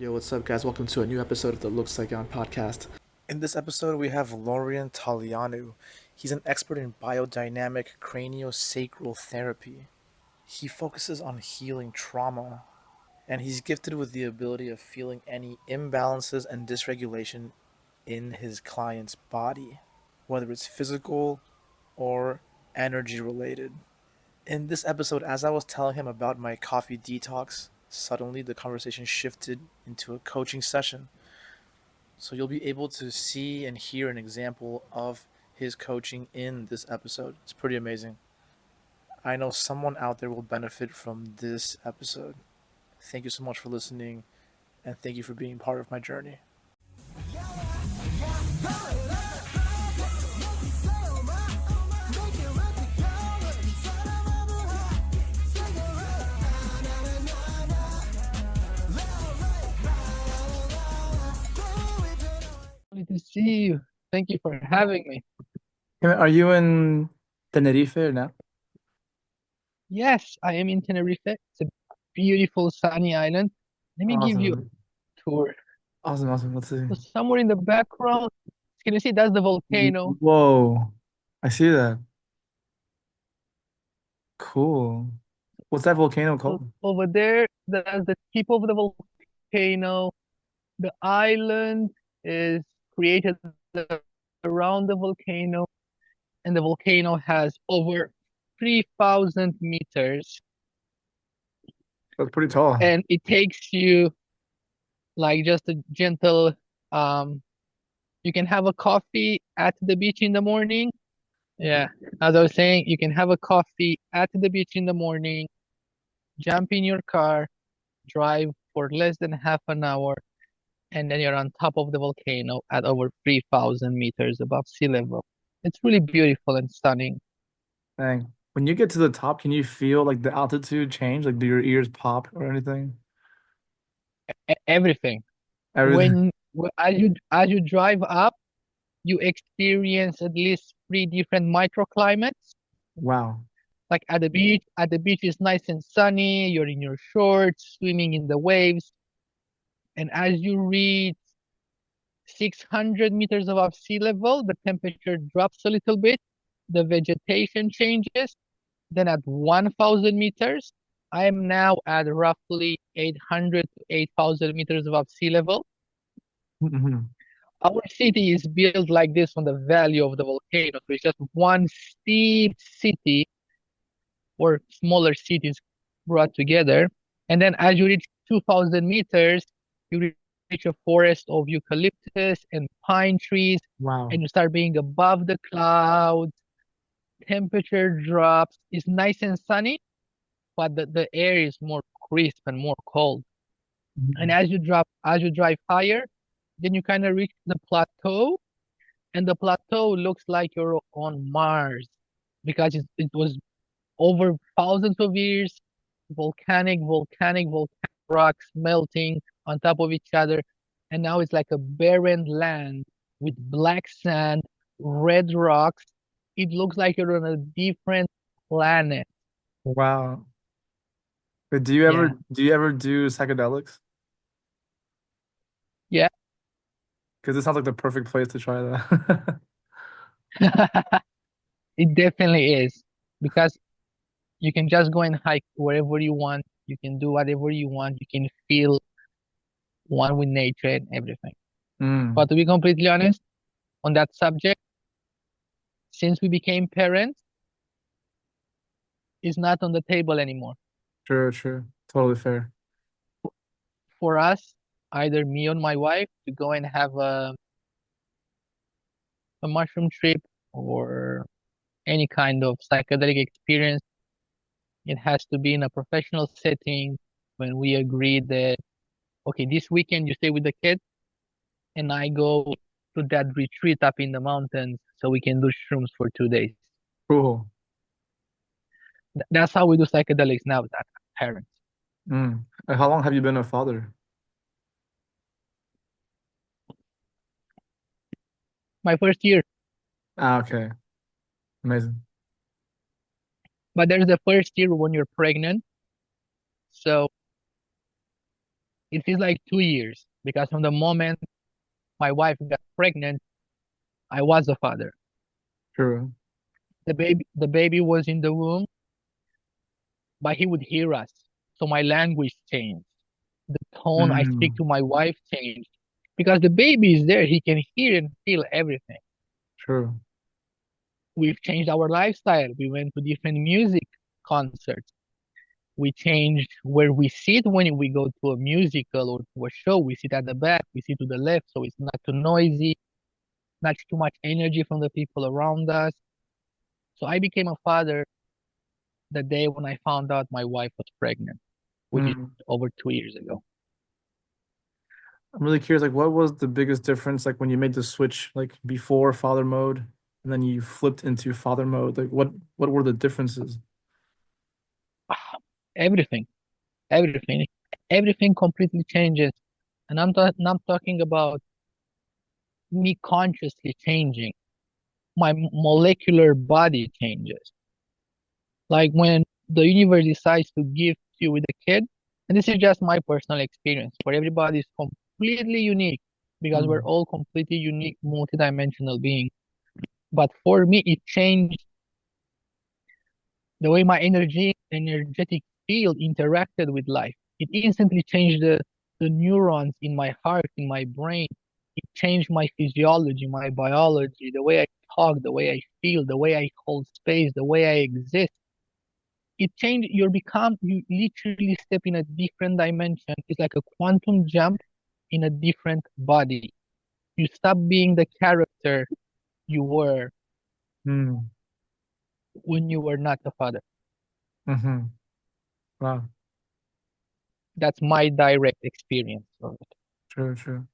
Yo, what's up, guys? Welcome to a new episode of the Lux Saigon Podcast. In this episode, we have Laurien Talianu. He's an expert in biodynamic craniosacral therapy. He focuses on healing trauma, and he's gifted with the ability of feeling any imbalances and dysregulation in his client's body, whether it's physical or energy related. In this episode, as I was telling him about my coffee detox, suddenly the conversation shifted into a coaching session. So you'll be able to see and hear an example of his coaching in this episode. It's pretty amazing. I know someone out there will benefit from this episode. Thank you so much for listening, and thank you for being part of my journey. Lovely to see you. Thank you for having me. Are you in Tenerife now? Yes, I am in Tenerife. It's a beautiful sunny island. Let me give you Awesome. a tour. Awesome. Let's see. So somewhere in the background, can you see that's the volcano? Whoa. I see that. Cool. What's that volcano So called? over there, that's the tip of the volcano. The island is created around the volcano, and the volcano has over 3,000 meters, That's pretty tall. and it takes you like just a gentle you can have a coffee at the beach in the morning. Yeah, as I was saying, you can have a coffee at the beach in the morning, jump in your car, drive for less than half an hour, and then you're on top of the volcano at over 3,000 meters above sea level. It's really beautiful and stunning. Dang. When you get to the top, can you feel like the altitude change? Like, do your ears pop or anything? Everything. Everything. As you drive up, you experience at least three different microclimates. Wow. Like at the beach is nice and sunny, you're in your shorts, swimming in the waves. And as you reach 600 meters above sea level, the temperature drops a little bit, the vegetation changes. Then at 1,000 meters, I am now at roughly 800 to 8,000 meters above sea level. Mhm. Our city is built like this on the valley of the volcano. So it's just one steep city or smaller cities brought together. And then as you reach 2,000 meters, you reach a forest of eucalyptus and pine trees, Wow. and you start being above the clouds. Temperature drops. It's nice and sunny, but the air is more crisp and more cold. And Mhm. as you drive higher, then you kind of reach the plateau, and the plateau looks like you're on Mars because it was over thousands of years, volcanic rocks melting on top of each other. And now it's like a barren land with black sand, red rocks. It looks like you're on a different planet. Wow. But do you ever Yeah. do you ever do psychedelics? Yeah. Because it sounds like the perfect place to try that. It definitely is because you can just go and hike wherever you want. You can do whatever you want. You can feel one with nature and everything. Mm, But to be completely honest, on that subject, since we became parents, it's not on the table anymore. true. Totally fair. For us, either me or my wife, to go and have a mushroom trip or any kind of psychedelic experience, it has to be in a professional setting when we agree that, okay, this weekend you stay with the kids and I go to that retreat up in the mountains so we can do shrooms for 2 days. Cool. That's how we do psychedelics now with our parents. And how long have you been a father? My first year, Ah, okay. Amazing. but there's the first year when you're pregnant. So It feels like 2 years because from the moment my wife got pregnant, I was a father. True. The baby was in the womb, but he would hear us. So my language changed. The tone I speak Mm, to my wife changed. Because the baby is there, he can hear and feel everything. true. We've changed our lifestyle. We went to different music concerts. We changed where we sit when we go to a musical or to a show. We sit at the back, we sit to the left, so it's not too noisy, not too much energy from the people around us. So I became a father the day when I found out my wife was pregnant, which is Mm. over 2 years ago. I'm really curious, like, what was the biggest difference, like, when you made the switch, like, before father mode, and then you flipped into father mode? Like, what were the differences? Ah, everything, everything, everything completely changes. And I'm talking about me consciously changing. My molecular body changes. Like when the universe decides to gift you with a kid, and this is just my personal experience, for everybody is completely unique because we're Mm. all completely unique, multidimensional beings. But for me, it changed the way my energetic field interacted with life. It instantly changed the neurons in my heart, in my brain. It changed my physiology, my biology, the way I talk, the way I feel, the way I hold space, the way I exist. It changed. You literally step in a different dimension. It's like a quantum jump in a different body. You stop being the character you were Mm. when you were not a father. Mm-hmm. Wow. That's my direct experience of it. True, true.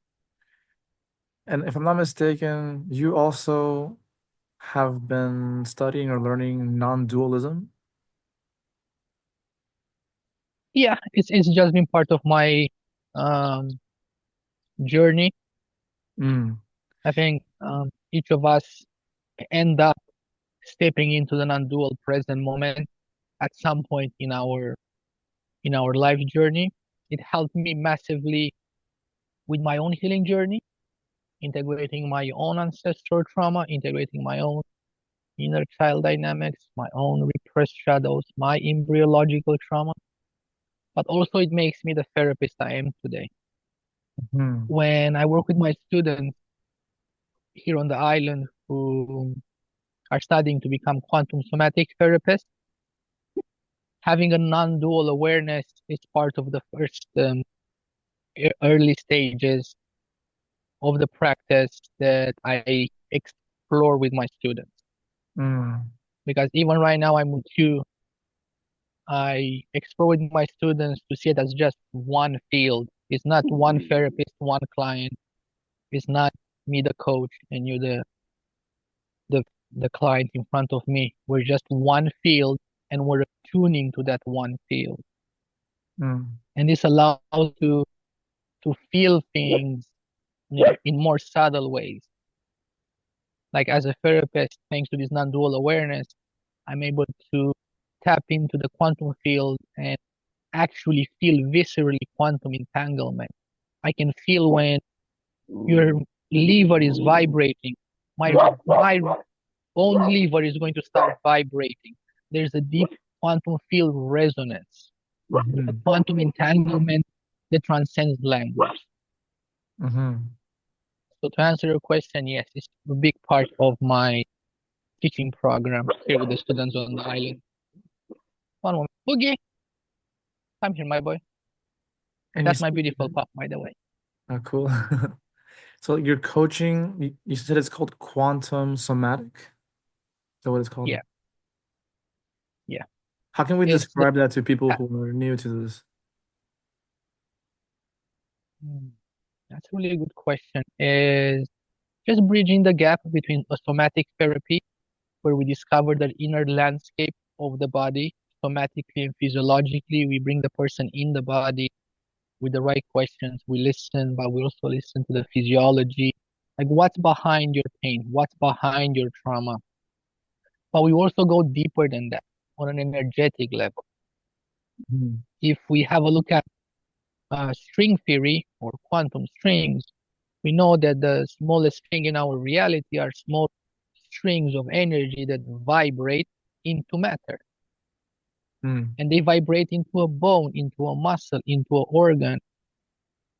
And if I'm not mistaken, you also have been studying or learning non-dualism. Yeah, it's just been part of my um, journey. Mm. I think each of us end up stepping into the non-dual present moment at some point in our life journey. It helped me massively with my own healing journey, integrating my own ancestral trauma, integrating my own inner child dynamics, my own repressed shadows, my embryological trauma. But also, it makes me the therapist I am today. Mm. When I work with my students here on the island who are studying to become quantum somatic therapists, having a non-dual awareness is part of the first early stages of the practice that I explore with my students. Mm. Because even right now I'm with you, I explore with my students to see it as just one field. It's not one therapist, one client. It's not me the coach and you the the client in front of me. We're just one field and we're tuning to that one field. Mm. And this allows to feel things in more subtle ways. Like as a therapist, thanks to this non-dual awareness, I'm able to tap into the quantum field and actually feel viscerally quantum entanglement. I can feel when your liver is vibrating. My own liver is going to start vibrating. There's a deep quantum field resonance, a Mhm. quantum entanglement that transcends language. Mhm. So to answer your question, yes, it's a big part of my teaching program here with the students on the island. One moment. Boogie, come here, my boy. And you That's my said, beautiful pup, by the way. oh, cool. So you're coaching, you said it's called quantum somatic? Is that what it's called? Yeah, yeah. How can we It's the describe that to people uh, who are new to this? hmm, that's a really good question. Is just bridging the gap between a somatic therapy, where we discover the inner landscape of the body, somatically and physiologically. We bring the person in the body with the right questions. We listen, but we also listen to the physiology, like what's behind your pain, what's behind your trauma. But we also go deeper than that on an energetic level. Mhm. If we have a look at string theory or quantum strings, we know that the smallest thing in our reality are small strings of energy that vibrate into matter. Mm. And they vibrate into a bone, into a muscle, into an organ.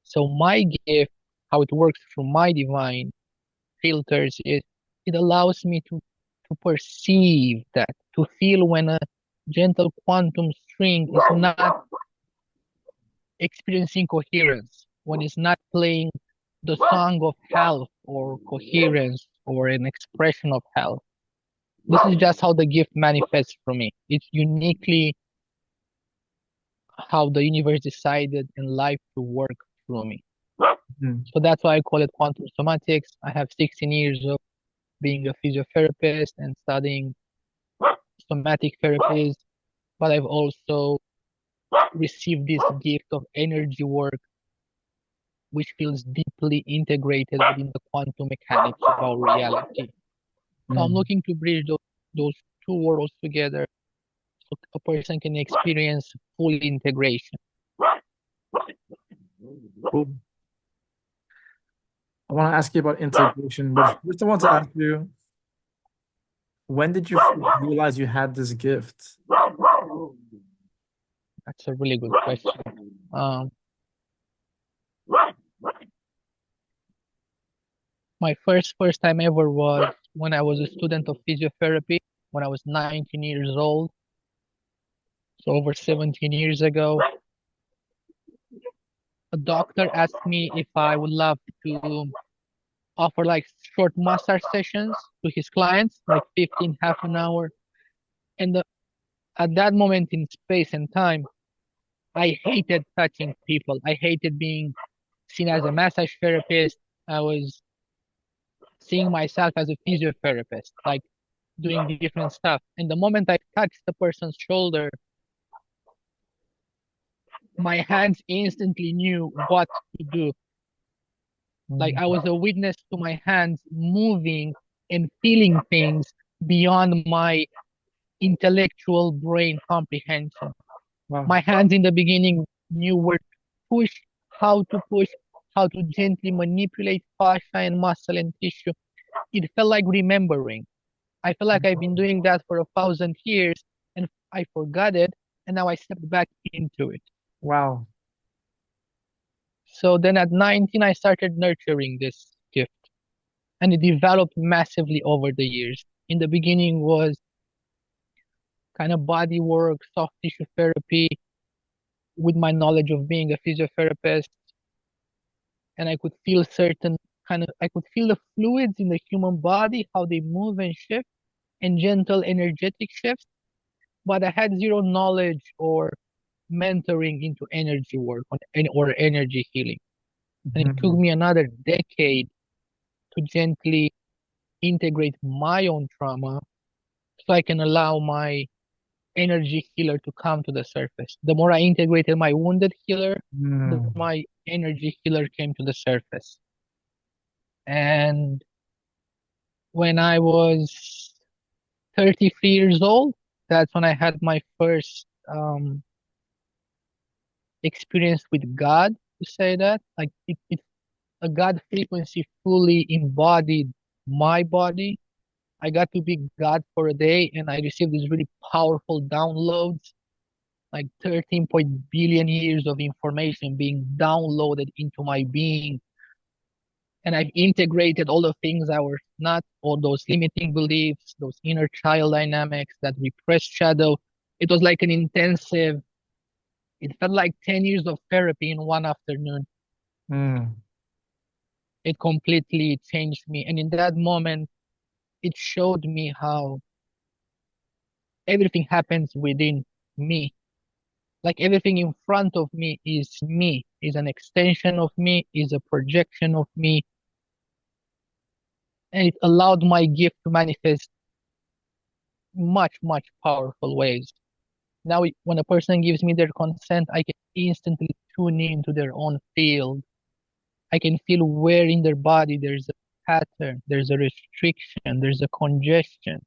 So my gift, how it works through my divine filters, is it allows me to perceive that, to feel when a gentle quantum string is not experiencing coherence, when it's not playing the song of health or coherence or an expression of health. This is just how the gift manifests for me. It's uniquely how the universe decided in life to work through me. Mm. So that's why I call it quantum somatics. I have 16 years of being a physiotherapist and studying somatic therapies, but I've also received this gift of energy work, which feels deeply integrated within the quantum mechanics of our reality. So I'm Mm. looking to bridge those two worlds together so a person can experience full integration. Cool. I want to ask you about integration, but first I want to ask you, when did you first realize you had this gift? That's a really good question. Um, my first time ever was when I was a student of physiotherapy, when I was 19 years old, so over 17 years ago. A doctor asked me if I would love to offer like short massage sessions to his clients, like 15, half an hour. And at that moment in space and time, I hated touching people. I hated being seen as a massage therapist. I was seeing myself as a physiotherapist, like doing different stuff. And the moment I touched the person's shoulder, my hands instantly knew what to do. Like I was a witness to my hands moving and feeling things beyond my intellectual brain comprehension. Wow. My hands in the beginning knew where to push, push, how to gently manipulate fascia and muscle and tissue. It felt like remembering. I feel like I've been doing that for 1,000 years and I forgot it, and now I stepped back into it. Wow. So then at 19, I started nurturing this gift and it developed massively over the years. In the beginning was kind of body work, soft tissue therapy with my knowledge of being a physiotherapist. And I could feel I could feel the fluids in the human body, how they move and shift, and gentle energetic shifts. But I had zero knowledge or mentoring into energy work or energy healing. And it took Mhm. me another decade to gently integrate my own trauma so I can allow my energy healer to come to the surface. The more I integrated my wounded healer, the Mm. more my energy healer came to the surface. And when I was 33 years old, that's when I had my first experience with God, to say that. Like a God frequency fully embodied my body. I got to be God for a day and I received these really powerful downloads, like 13 billion years of information being downloaded into my being. And I've integrated all the things I was not, all those limiting beliefs, those inner child dynamics, that repressed shadow. It was like an intensive, it felt like 10 years of therapy in one afternoon. Mm. It completely changed me. And in that moment, it showed me how everything happens within me. Like everything in front of me, is an extension of me, is a projection of me. And it allowed my gift to manifest much, much powerful ways. Now, when a person gives me their consent, I can instantly tune into their own field. I can feel where in their body there's a pattern, there's a restriction, there's a congestion.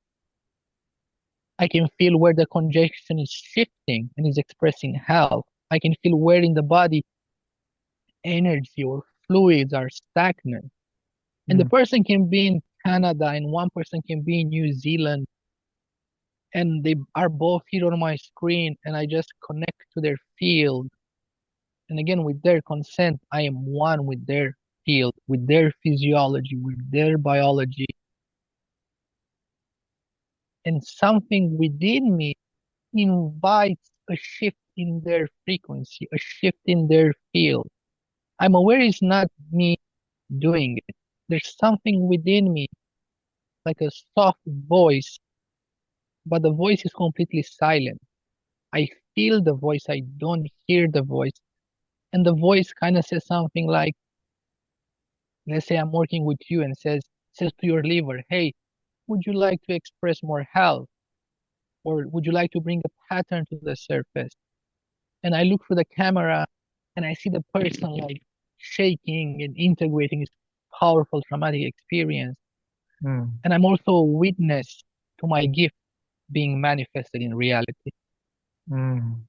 I can feel where the congestion is shifting and is expressing health. I can feel where in the body energy or fluids are stagnant. And the Mm. person can be in Canada and one person can be in New Zealand, and they are both here on my screen, and I just connect to their field. And again, with their consent, I am one with their field, with their physiology, with their biology. And something within me invites a shift in their frequency, a shift in their field. I'm aware it's not me doing it. There's something within me, like a soft voice, but the voice is completely silent. I feel the voice, I don't hear the voice. And the voice kind of says something like, let's say I'm working with you and says to your liver, hey, would you like to express more health? Or would you like to bring a pattern to the surface? And I look through the camera and I see the person like shaking and integrating this powerful traumatic experience. Mm. And I'm also a witness to my gift being manifested in reality. Mm.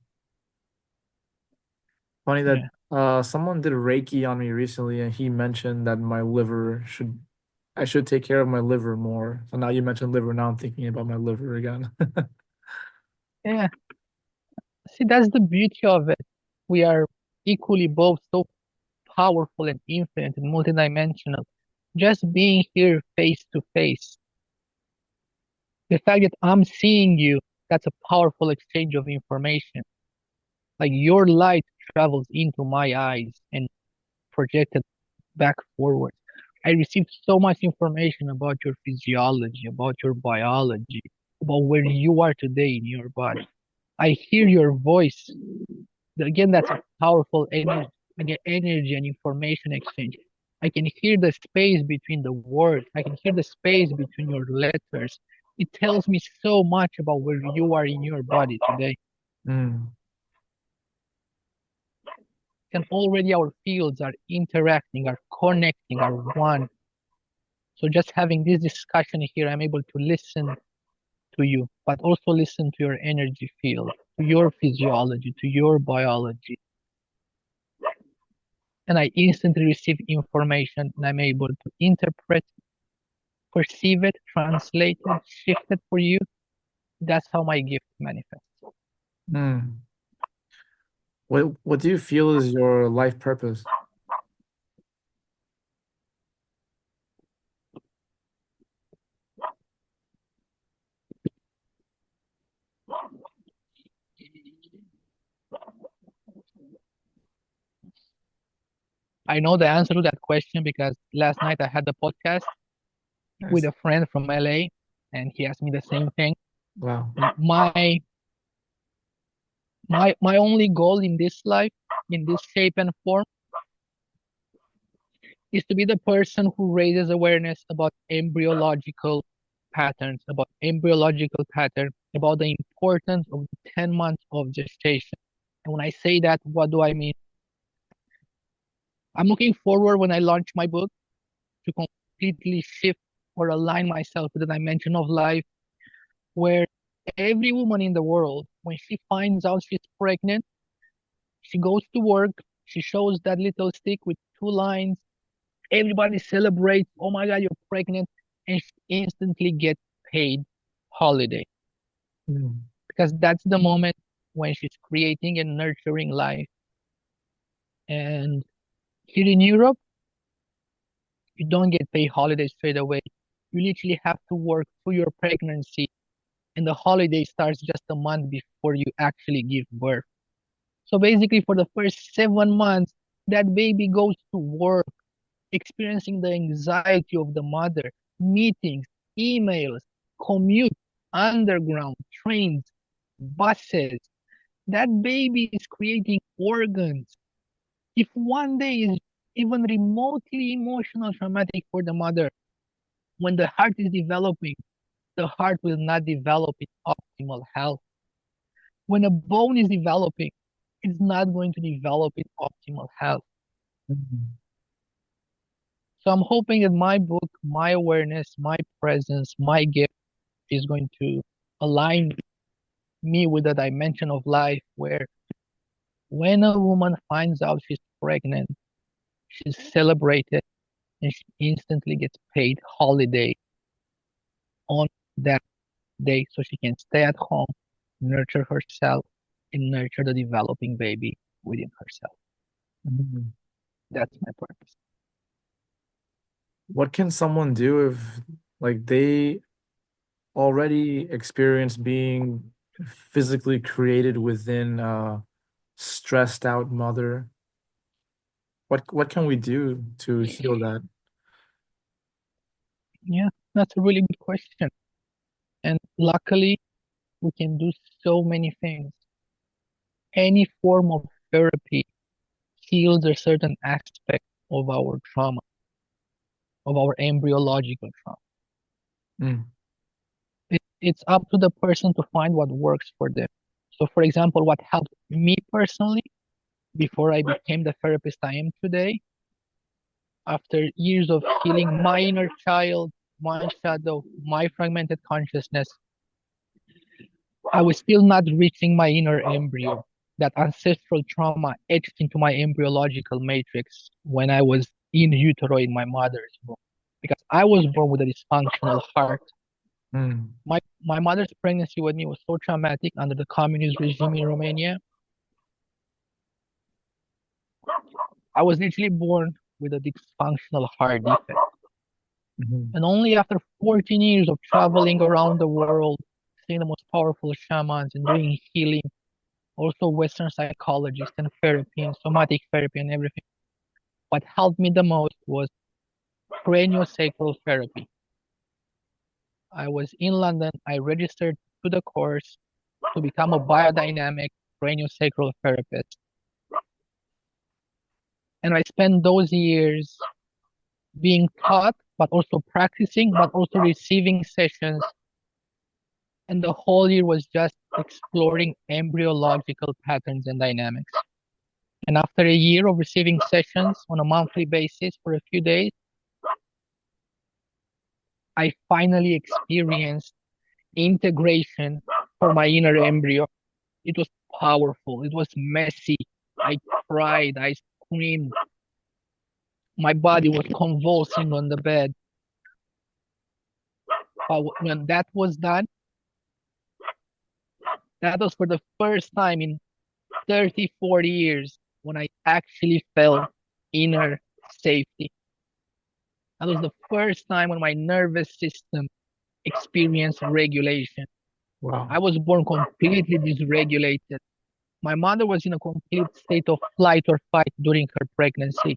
Funny that Yeah. someone did Reiki on me recently, and he mentioned that my liver should I should take care of my liver more. So now you mentioned liver, now I'm thinking about my liver again. Yeah. See, that's the beauty of it. We are equally both so powerful and infinite and multidimensional. Just being here face to face. The fact that I'm seeing you, that's a powerful exchange of information. Like your light travels into my eyes and projected back forward. I received so much information about your physiology, about your biology, about where you are today in your body. I hear your voice. Again, that's a powerful energy, again, energy and information exchange. I can hear the space between the words. I can hear the space between your letters. It tells me so much about where you are in your body today. Mm. And already our fields are interacting, are connecting, are one. So just having this discussion here, I'm able to listen to you, but also listen to your energy field, to your physiology, to your biology. And I instantly receive information and I'm able to interpret, perceive it, translate it, shift it for you. That's how my gift manifests. Mm. What do you feel is your life purpose? I know the answer to that question because last night I had the podcast with Nice. a friend from LA and he asked me the same thing. Wow. My only goal in this life, in this shape and form, is to be the person who raises awareness about embryological pattern, about the importance of the 10 months of gestation. And when I say that, what do I mean? I'm looking forward when I launch my book to completely shift or align myself with the dimension of life where every woman in the world, when she finds out she's pregnant, she goes to work, she shows that little stick with two lines. Everybody celebrates, oh my God, you're pregnant, and she instantly gets paid holiday Mm. because that's the moment when she's creating and nurturing life. And here in Europe, you don't get paid holiday straight away. You literally have to work through your pregnancy, and the holiday starts just a month before you actually give birth. So basically, for the first 7 months, that baby goes to work experiencing the anxiety of the mother, meetings, emails, commute, underground, trains, buses. That baby is creating organs. If one day is even remotely emotional traumatic for the mother, when the heart is developing, the heart will not develop in optimal health. When a bone is developing, it's not going to develop in optimal health. Mm. So I'm hoping that my book, my awareness, my presence, my gift is going to align me with a dimension of life where when a woman finds out she's pregnant, She's celebrated and she instantly gets paid holiday on that day so she can stay at home, nurture herself, and nurture the developing baby within herself. Mhm. That's my purpose. What can someone do if, like, they already experience being physically created within a stressed out mother? What can we do to heal that? Yeah, that's a really good question. And luckily, we can do so many things. Any form of therapy heals a certain aspect of our trauma, of our embryological trauma. Mm. It's up to the person to find what works for them. So, for example, what helped me personally before I became the therapist I am today, after years of healing my inner child, my shadow, my fragmented consciousness, I was still not reaching my inner embryo. That ancestral trauma etched into my embryological matrix when I was in utero in my mother's womb. Because I was born with a dysfunctional heart. Mm. My mother's pregnancy with me was so traumatic under the communist regime in Romania. I was literally born with a dysfunctional heart defect. Mhm. And only after 14 years of traveling around the world, seeing the most powerful shamans and doing healing, also Western psychologists and therapy and somatic therapy and everything, what helped me the most was craniosacral therapy. I was in London, I registered to the course to become a biodynamic craniosacral therapist. And I spent those years being taught, but also practicing, but also receiving sessions. And the whole year was just exploring embryological patterns and dynamics. And after a year of receiving sessions on a monthly basis for a few days, I finally experienced integration for my inner embryo. It was powerful. It was messy. I cried. I screamed. My body was convulsing on the bed. But when that was done, that was for the first time in 30, 40 years when I actually felt inner safety. That was the first time when my nervous system experienced regulation. Wow. I was born completely dysregulated. My mother was in a complete state of flight or fight during her pregnancy.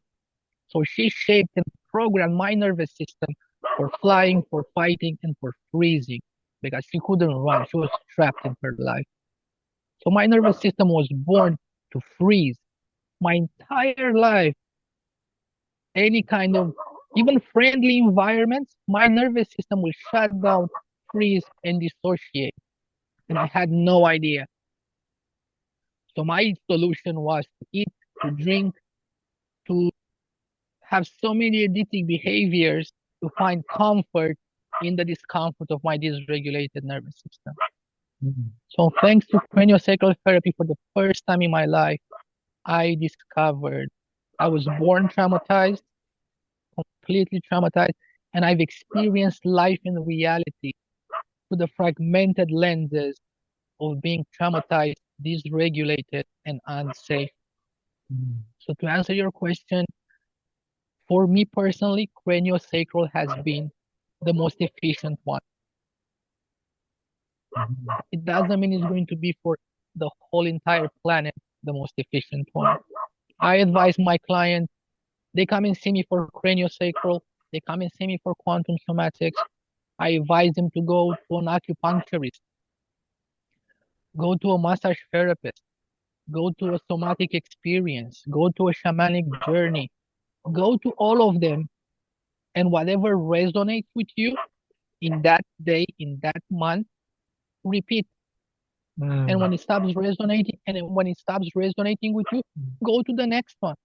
So she shaped and programmed my nervous system for flying, for fighting, and for freezing because she couldn't run. She was trapped in her life. So my nervous system was born to freeze. My entire life, any kind of even friendly environments, my nervous system will shut down, freeze, and dissociate. And I had no idea. So my solution was to eat, to drink, to have so many addictive behaviors to find comfort in the discomfort of my dysregulated nervous system. Mhm. So thanks to craniosacral therapy for the first time in my life, I discovered I was born traumatized, completely traumatized, and I've experienced life in reality through the fragmented lenses of being traumatized, dysregulated, and unsafe. Mhm. So to answer your question, for me personally, craniosacral has been the most efficient one. Mhm. It doesn't mean it's going to be for the whole entire planet the most efficient one. I advise my clients, they come and see me for craniosacral, they come and see me for quantum somatics. I advise them to go to an acupuncturist, go to a massage therapist, go to a somatic experience, go to a shamanic journey, go to all of them, and whatever resonates with you in that day, in that month, repeat. And Mm. when it stops resonating, and when it stops resonating with you, go to the next one.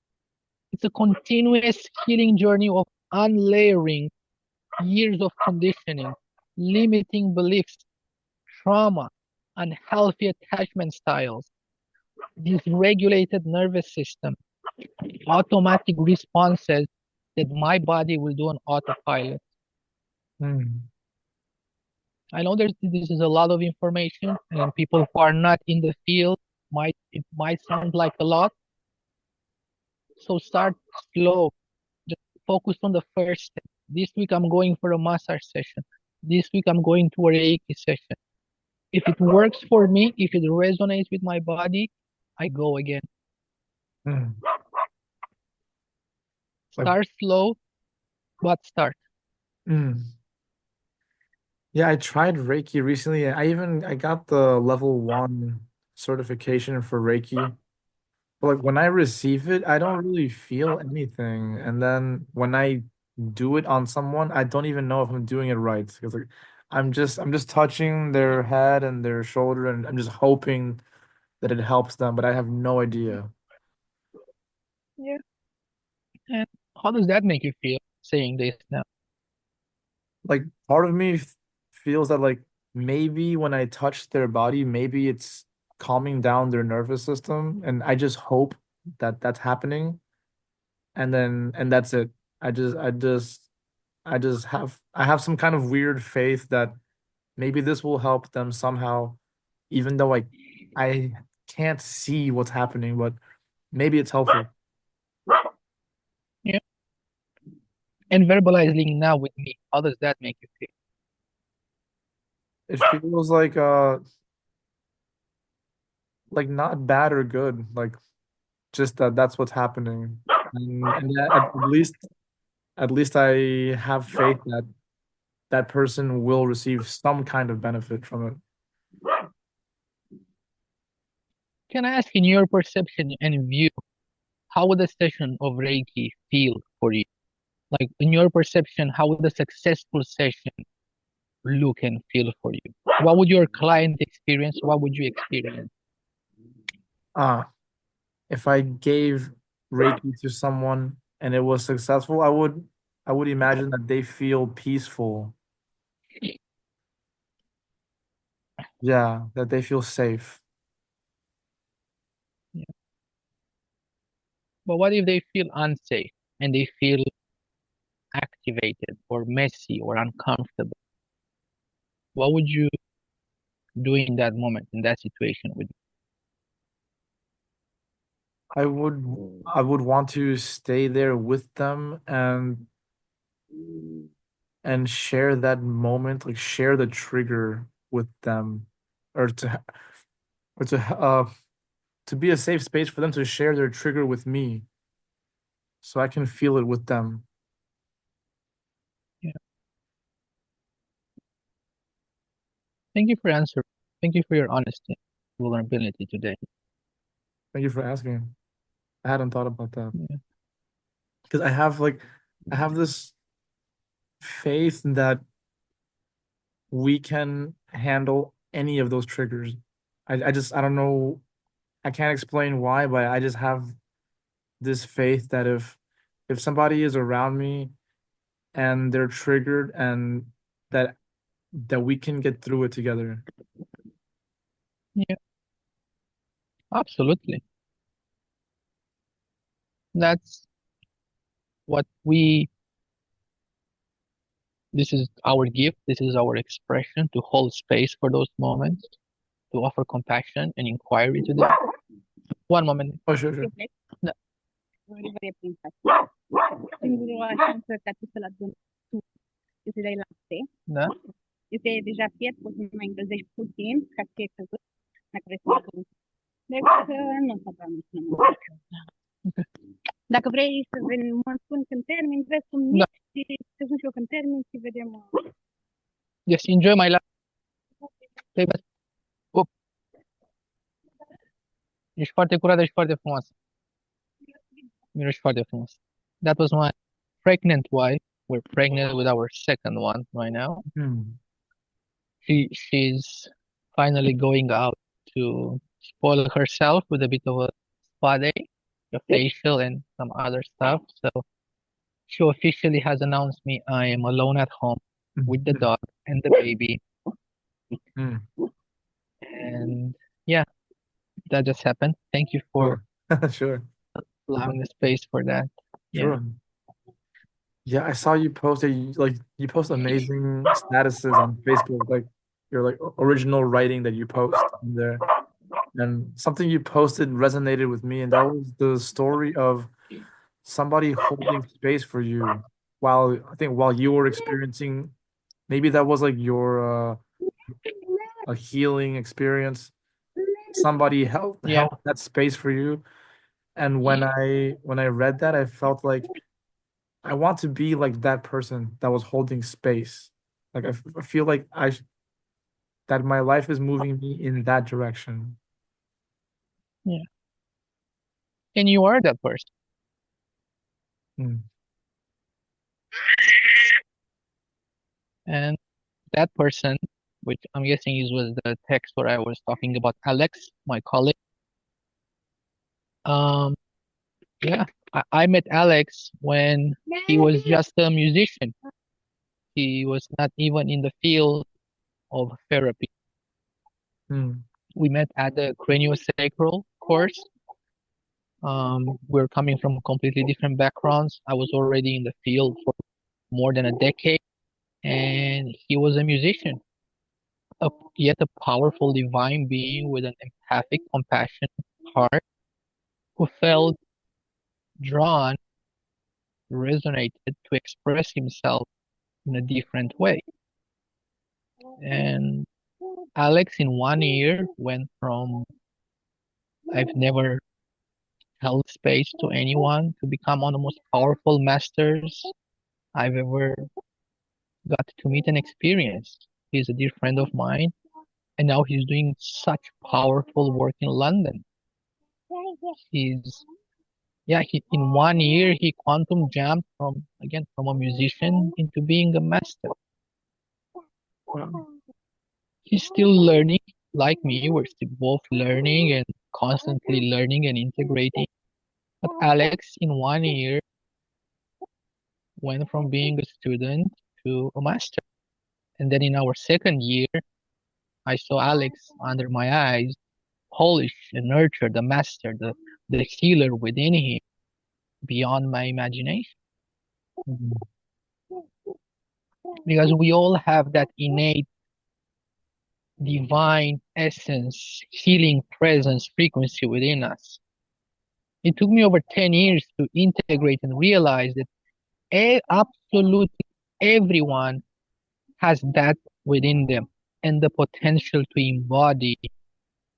It's a continuous healing journey of unlayering years of conditioning, limiting beliefs, trauma, unhealthy attachment styles, dysregulated nervous system, automatic responses that my body will do on autopilot. Mm. I know this is a lot of information, and people who are not in the field might sound like a lot. So start slow. Just focus on the first step. This week I'm going for a massage session. This week I'm going to a Reiki session. If it works for me, if it resonates with my body, I go again. Mm. Like, Start slow, but start. mm. Yeah, I tried Reiki recently. I got the level 1 certification for Reiki. But like when I receive it, I don't really feel anything. And then when I do it on someone, I don't even know if I'm doing it right. Because like I'm just touching their head and their shoulder and I'm just hoping that it helps them, but I have no idea. Yeah. And how does that make you feel saying this now? Like part of me feels that like maybe when I touch their body, maybe it's calming down their nervous system, and I just hope that that's happening. And that's it. I have some kind of weird faith that maybe this will help them somehow, even though I can't see what's happening, but maybe it's helpful. Yeah. And verbalizing now with me, how does that make you feel? It feels like not bad or good, like just that that's what's happening. And at least I have faith that that person will receive some kind of benefit from it. Can I ask, in your perception and view, how would a session of Reiki feel for you? Like, in your perception, how would a successful session look and feel for you? What would your client experience? What would you experience? Ah, if I gave Reiki to someone and it was successful, I would imagine that they feel peaceful. Yeah, that they feel safe. Yeah. But what if they feel unsafe and they feel activated or messy or uncomfortable? What would you do in that moment, in that situation with I would want to stay there with them and share that moment, like share the trigger with them, or or to be a safe space for them to share their trigger with me so I can feel it with them. you? Yeah. Thank you for answering. Thank you for your honesty, vulnerability today. Thank you for asking. I hadn't thought about that Yeah. because I have this faith that we can handle any of those triggers. I don't know, I can't explain why, but I just have this faith that if somebody is around me and they're triggered and that that we can get through it together. Yeah, absolutely. That's what this is our gift, this is our expression, to hold space for those moments, to offer compassion and inquiry to them. One moment. Oh, sure, sure. Da. Vrei prinsa. Singurul șansă ca tu să-l aduni tu, să dai lapte. Da? Este deja fiert, poți să mai încălzești puțin, ca să fie căzut, dacă vrei să aduni. Deci nu o să vreau nici nu mă Dacă vrei să mă spun când termin, vrei să-mi Da. și să spun și eu când termin și vedem. Yes, enjoy my life. Play best. Oh, ești foarte curată și foarte frumoasă. Miroși foarte frumos. That was my pregnant wife. We're pregnant with our second one right now. She's finally going out to spoil herself with a bit of a spa day, a facial and some other stuff. So she officially has announced me I am alone at home with the dog and the baby. Mm. And yeah, that just happened. Thank you for Sure. allowing the space for that. Yeah. Sure. Yeah, I saw you post you post amazing statuses on Facebook, like your like original writing that you post in there. And something you posted resonated with me, and that was the story of somebody holding space for you while I think while you were experiencing maybe that was like your a healing experience. Somebody Yeah. held that space for you. And when I read that, I felt like I want to be like that person that was holding space. Like I feel like that my life is moving me in that direction. Yeah. And you are that person. Mm. And that person, which I'm guessing is was the text where I was talking about Alex, my colleague. Um, yeah, I met Alex when he was just a musician. He was not even in the field of therapy. Mm. We met at the craniosacral course. We're coming from completely different backgrounds. I was already in the field for more than a decade, and he was a musician, yet a powerful divine being with an empathic, compassionate heart who felt drawn, resonated to express himself in a different way. And Alex, in 1 year, went from I've never held space to anyone to become one of the most powerful masters I've ever got to meet and experience. He's a dear friend of mine, and now he's doing such powerful work in London. He's in 1 year he quantum jumped from a musician into being a master. He's still learning, like me. We're still both learning and constantly learning and integrating. But Alex, in 1 year, went from being a student to a master. And then in our second year, I saw Alex under my eyes, polish and nurture the master, the healer within him, beyond my imagination. Mm. Because we all have that innate divine essence, healing presence, frequency within us. It took me over 10 years to integrate and realize that absolutely everyone has that within them and the potential to embody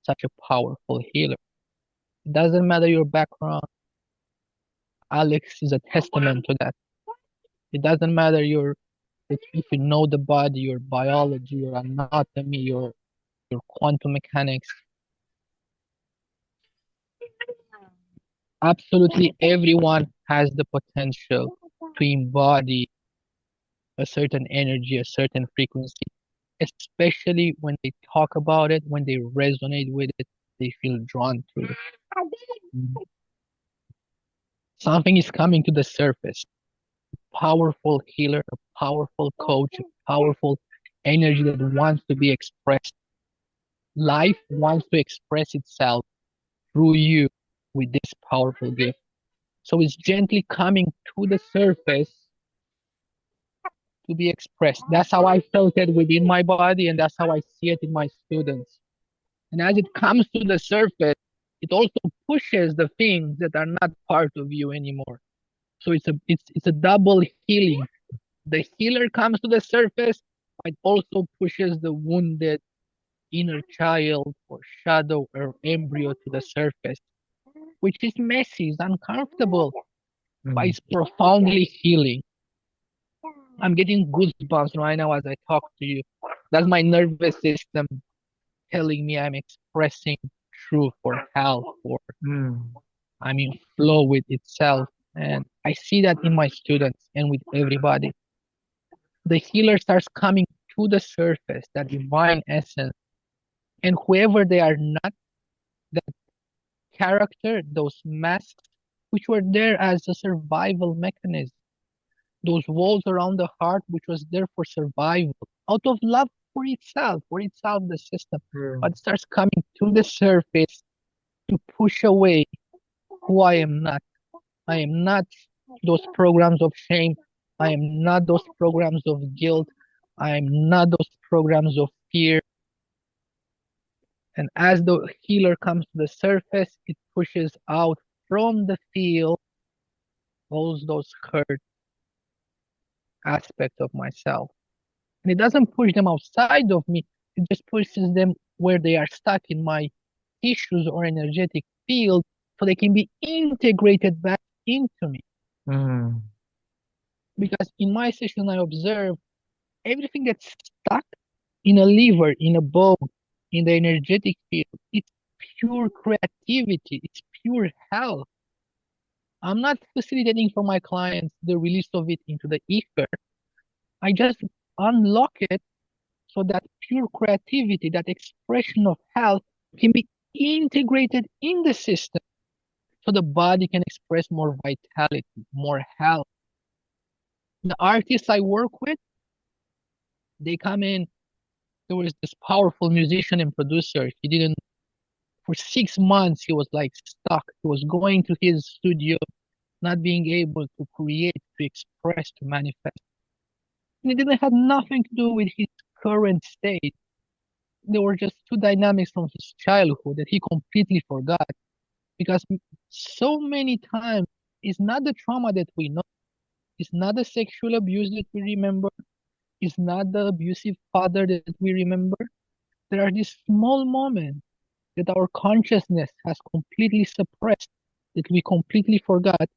such a powerful healer. It doesn't matter your background. Alex is a testament to that. It doesn't matter if you know the body, your biology, your anatomy, your quantum mechanics. Absolutely everyone has the potential to embody a certain energy, a certain frequency, especially when they talk about it, when they resonate with it, they feel drawn to it. Something is coming to the surface. A powerful healer, a powerful coach, a powerful energy that wants to be expressed. Life wants to express itself through you with this powerful gift. So it's gently coming to the surface to be expressed. That's how I felt it within my body, and that's how I see it in my students. And as it comes to the surface, it also pushes the things that are not part of you anymore. So it's a double healing. The healer comes to the surface, but also pushes the wounded inner child or shadow or embryo to the surface, which is messy, it's uncomfortable, but it's profoundly healing. I'm getting goosebumps right now as I talk to you. That's my nervous system telling me I'm expressing truth or health or I'm in flow with itself. And I see that in my students and with everybody. The healer starts coming to the surface, that divine essence. And whoever they are not, that character, those masks, which were there as a survival mechanism, those walls around the heart, which was there for survival, out of love for itself, the system, but starts coming to the surface to push away who I am not, I am not those programs of shame. I am not those programs of guilt. I am not those programs of fear. And as the healer comes to the surface, it pushes out from the field all those hurt aspects of myself. And it doesn't push them outside of me, it just pushes them where they are stuck in my tissues or energetic field so they can be integrated back into me. Mm. Because in my session, I observe everything that's stuck in a liver, in a bone, in the energetic field. It's pure creativity, it's pure health. I'm not facilitating for my clients the release of it into the ether. I just unlock it so that pure creativity, that expression of health can be integrated in the system so the body can express more vitality, more health. The artists I work with, they come in. There was this powerful musician and producer. For 6 months, he was like stuck. He was going to his studio, not being able to create, to express, to manifest. And it didn't have nothing to do with his current state. There were just two dynamics from his childhood that he completely forgot. Because so many times, it's not the trauma that we know, it's not the sexual abuse that we remember, it's not the abusive father that we remember. There are these small moments that our consciousness has completely suppressed, that we completely forgot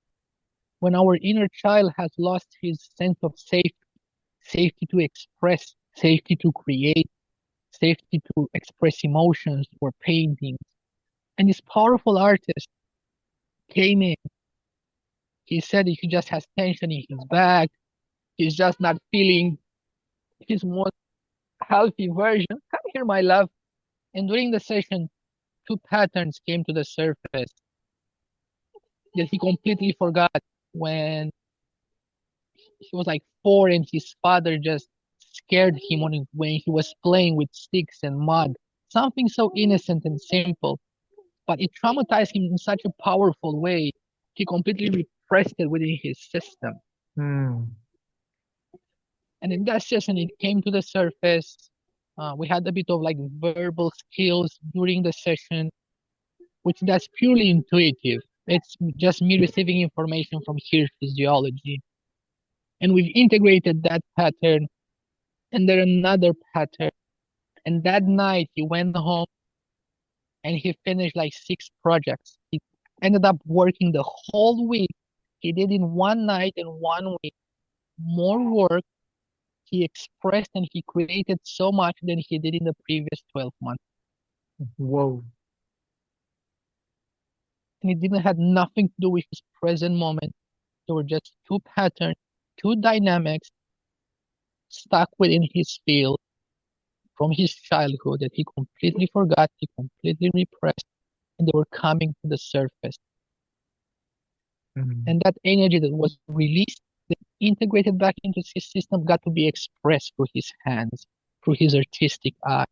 when our inner child has lost his sense of safety, safety to express, safety to create, safety to express emotions or paintings. And this powerful artist came in. He said he just has tension in his back. He's just not feeling his most healthy version. Come here, my love. And during the session, two patterns came to the surface that he completely forgot when he was like 4 and his father just scared him when he was playing with sticks and mud. Something so innocent and simple, but it traumatized him in such a powerful way. He completely repressed it within his system. Mm. And in that session, it came to the surface. We had a bit of like verbal skills during the session, which that's purely intuitive. It's just me receiving information from here physiology. And we've integrated that pattern and then another pattern. And that night he went home and he finished like 6 projects. He ended up working the whole week. He did in one night and 1 week more work. He expressed and he created so much than he did in the previous 12 months. Whoa. And it didn't have nothing to do with his present moment. There were just two patterns, two dynamics stuck within his field from his childhood that he completely forgot, he completely repressed, and they were coming to the surface. Mm. And that energy that was released, that integrated back into his system, got to be expressed through his hands, through his artistic eye,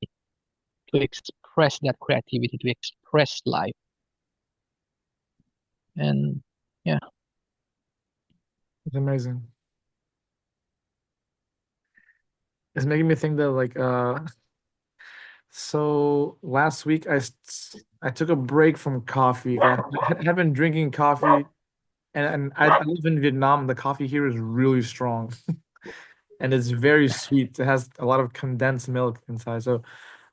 to express that creativity, to express life. And yeah. It's amazing. It's making me think that like so last week I took a break from coffee. I had been drinking coffee and I live in Vietnam. The coffee here is really strong and it's very sweet. It has a lot of condensed milk inside. So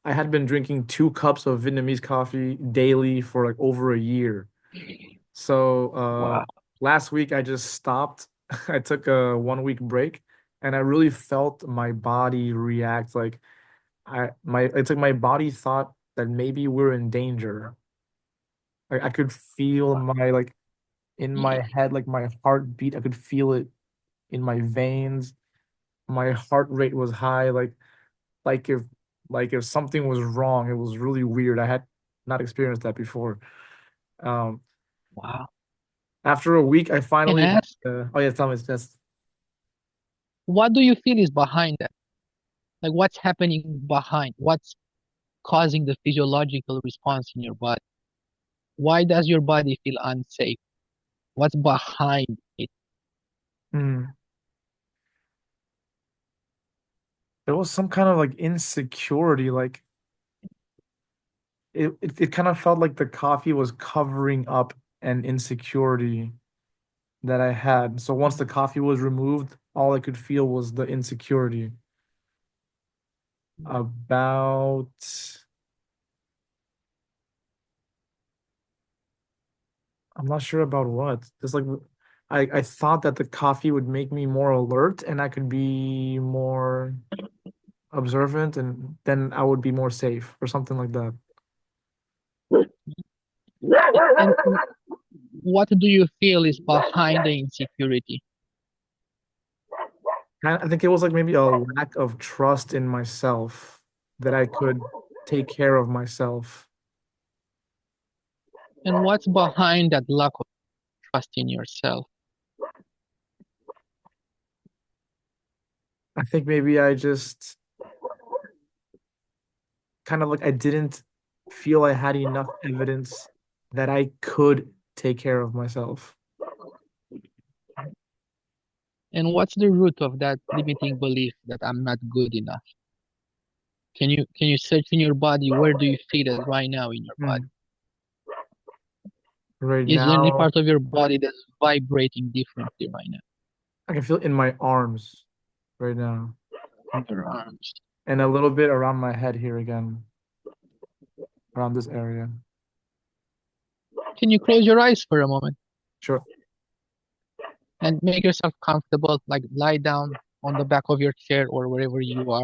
I had been drinking 2 cups of Vietnamese coffee daily for like over a year. So Wow. last week I just stopped. I took a 1 week break and I really felt my body react like it's like my body thought that maybe we're in danger. Like I could feel my like in my head, like my heartbeat, I could feel it in my veins. My heart rate was high, like if like if something was wrong. It was really weird. I had not experienced that before. Um, Wow. After a week, I And finally ask, oh yeah, tell me, just what do you feel is behind that? Like what's happening behind? What's causing the physiological response in your body? Why does your body feel unsafe? What's behind it? Hmm. There was some kind of like insecurity, like it kind of felt like the coffee was covering up an insecurity that I had. So once the coffee was removed, all I could feel was the insecurity about, I'm not sure about what. It's like I thought that the coffee would make me more alert and I could be more observant and then I would be more safe or something like that. And what do you feel is behind the insecurity? I think it was like maybe a lack of trust in myself that I could take care of myself. And what's behind that lack of trust in yourself? I think maybe I just kind of like I didn't feel I had enough evidence that I could take care of myself. And what's the root of that limiting belief that I'm not good enough? Can you search in your body? Where do you feel it right now in your body? Hmm. Right Is there any now, part of your body that's vibrating differently right now? I can feel it in my arms right now In your arms. and a little bit around my head here again, around this area. Can you close your eyes for a moment Sure. and make yourself comfortable, like lie down on the back of your chair or wherever you are,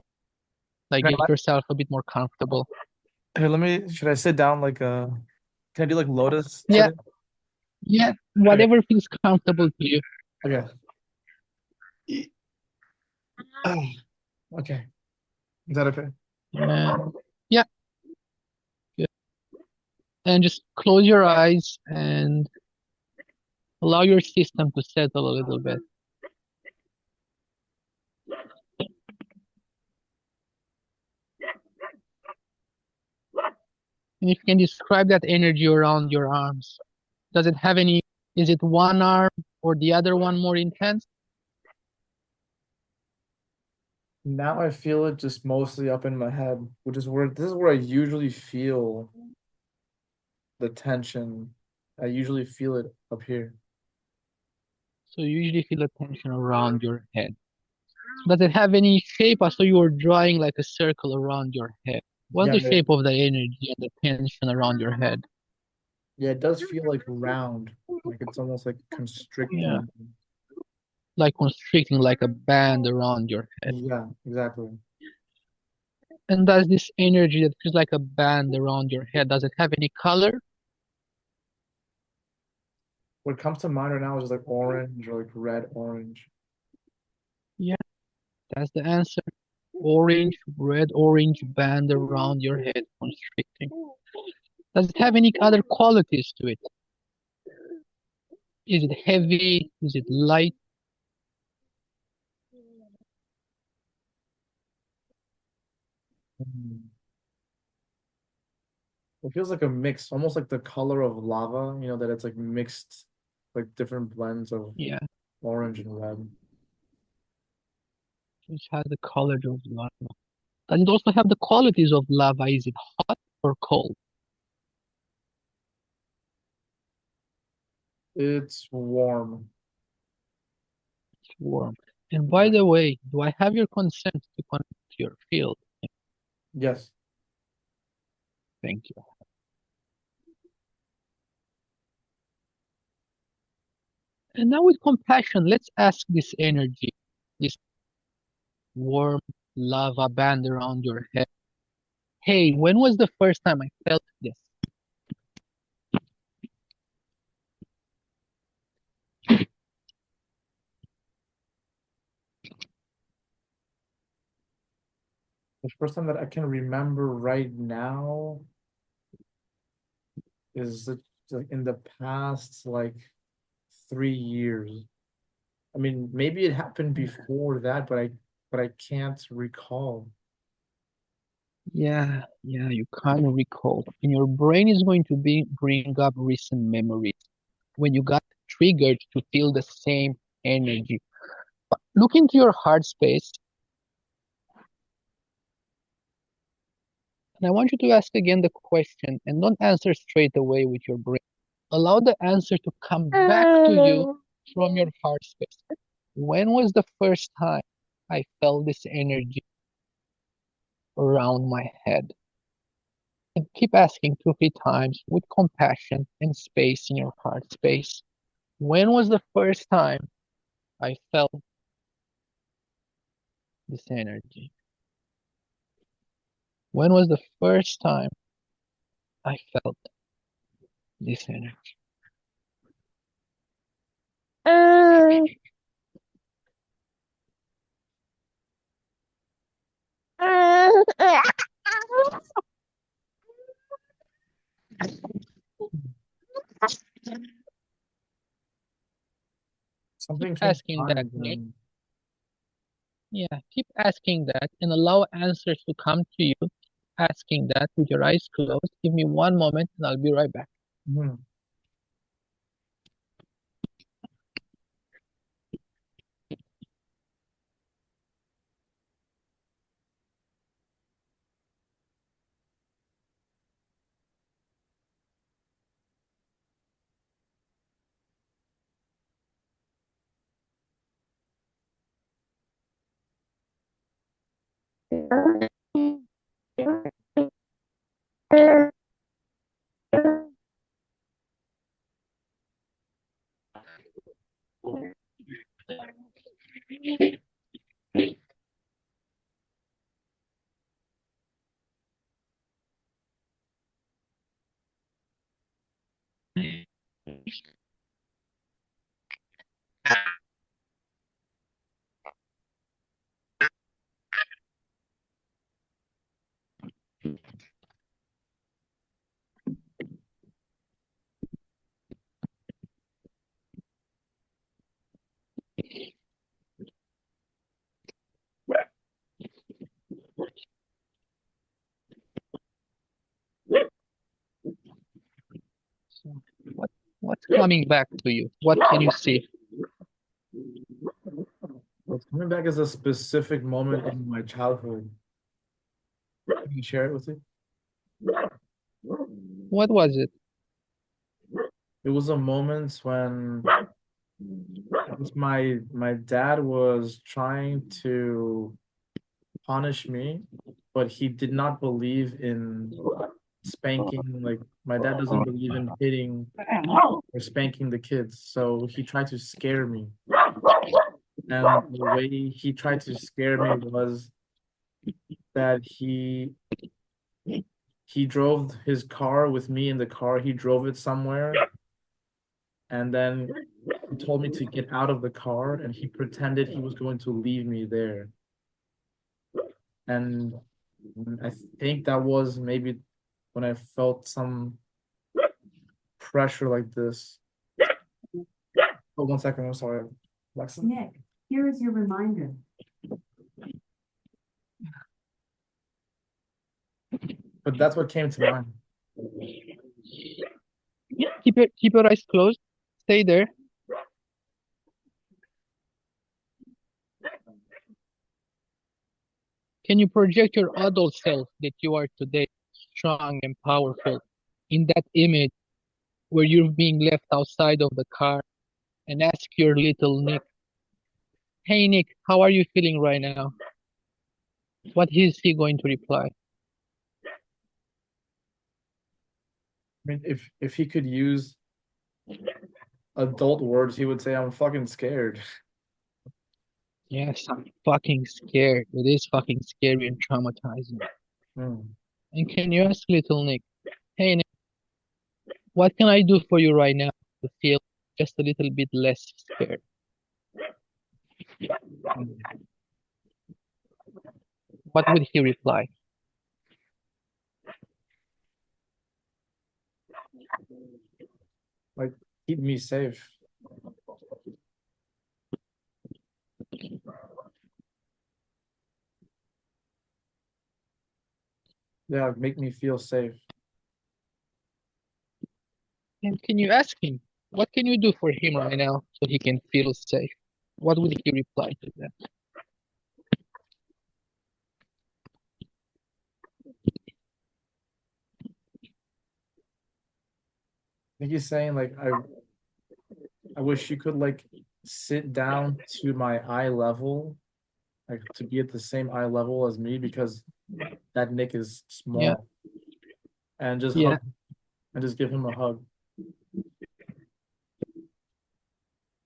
like Can I, get yourself a bit more comfortable. here, should I sit down like can I do like lotus Yeah, sitting? yeah, Okay. whatever feels comfortable to you. Okay. Ah, okay. Is that okay? And yeah, good. And just close your eyes and allow your system to settle a little bit. And if you can describe that energy around your arms, does it have any, is it one arm or the other one more intense? Now I feel it just mostly up in my head, which is where this is where I usually feel the tension. I usually feel it up here. So you usually feel a tension around your head. Does it have any shape? I saw you were drawing like a circle around your head. What's Yeah, the shape of the energy and the tension around your head? yeah, it does feel like round, like it's almost like Yeah, constricting. like constricting like a band around your head. Yeah, exactly. And does this energy that feels like a band around your head, does it have any color? What comes to mind right now is just like orange or like red orange. Yeah, that's the answer. Orange, red orange band around your head constricting. Does it have any other qualities to it? Is it heavy? Is it light? Mm. It feels like a mix, almost like the color of lava, that it's like mixed, like different blends of Yeah, orange and red. it has the color of lava. Does it also have the qualities of lava? Is it hot or cold? It's warm. It's warm. And by the way, do I have your consent to connect to your field? Yes. Thank you. And now with compassion, let's ask this energy, this warm lava band around your head. Hey, when was the first time I felt this? The first time that I can remember right now is like in the past like 3 years. I mean, maybe it happened before that, but I can't recall. Yeah, you can't recall. And your brain is going to bring up recent memories when you got triggered to feel the same energy. Look into your heart space, and I want you to ask again the question, and don't answer straight away with your brain. Allow the answer to come back to you from your heart space. When was the first time I felt this energy around my head? And keep asking 2 or 3 times with compassion and space in your heart space. When was the first time I felt this energy? When was the first time I felt this energy? Something Keep came to asking that, mind. Nick. Yeah, keep asking that and allow answers to come to you. Asking that with your eyes closed. Give me one moment and I'll be right back. Mhm. So what's coming back to you? What can you see? What's coming back is a specific moment in my childhood. Can you share it with you? What was it? It was a moment when my dad was trying to punish me, but he did not believe in spanking. Like my dad doesn't believe in hitting or spanking the kids, so he tried to scare me. And the way he tried to scare me was that he drove his car with me in the car. He drove it somewhere, and then he told me to get out of the car, and he pretended he was going to leave me there. And I think that was maybe when I felt some pressure like this. Oh, 1 second, I'm sorry. Alexa? Nick, here is your reminder. But that's what came to mind. Keep your eyes closed. Stay there. Can you project your adult self that you are today, strong and powerful, in that image where you're being left outside of the car, and ask your little Nick, "Hey Nick, how are you feeling right now?" What is he going to reply? I mean, if he could use adult words, he would say, "I'm fucking scared." Yes, I'm fucking scared. It is fucking scary and traumatizing. Hmm. And can you ask little Nick, "Hey Nick, what can I do for you right now to feel just a little bit less scared?" What would he reply? Like, keep me safe. Yeah, make me feel safe. And can you ask him, What can you do for him right now so he can feel safe? What would he reply to that? I think he's saying like I wish you could like sit down to my eye level, like to be at the same eye level as me because that Nick is Yeah, small, and just yeah. hug and just give him a hug.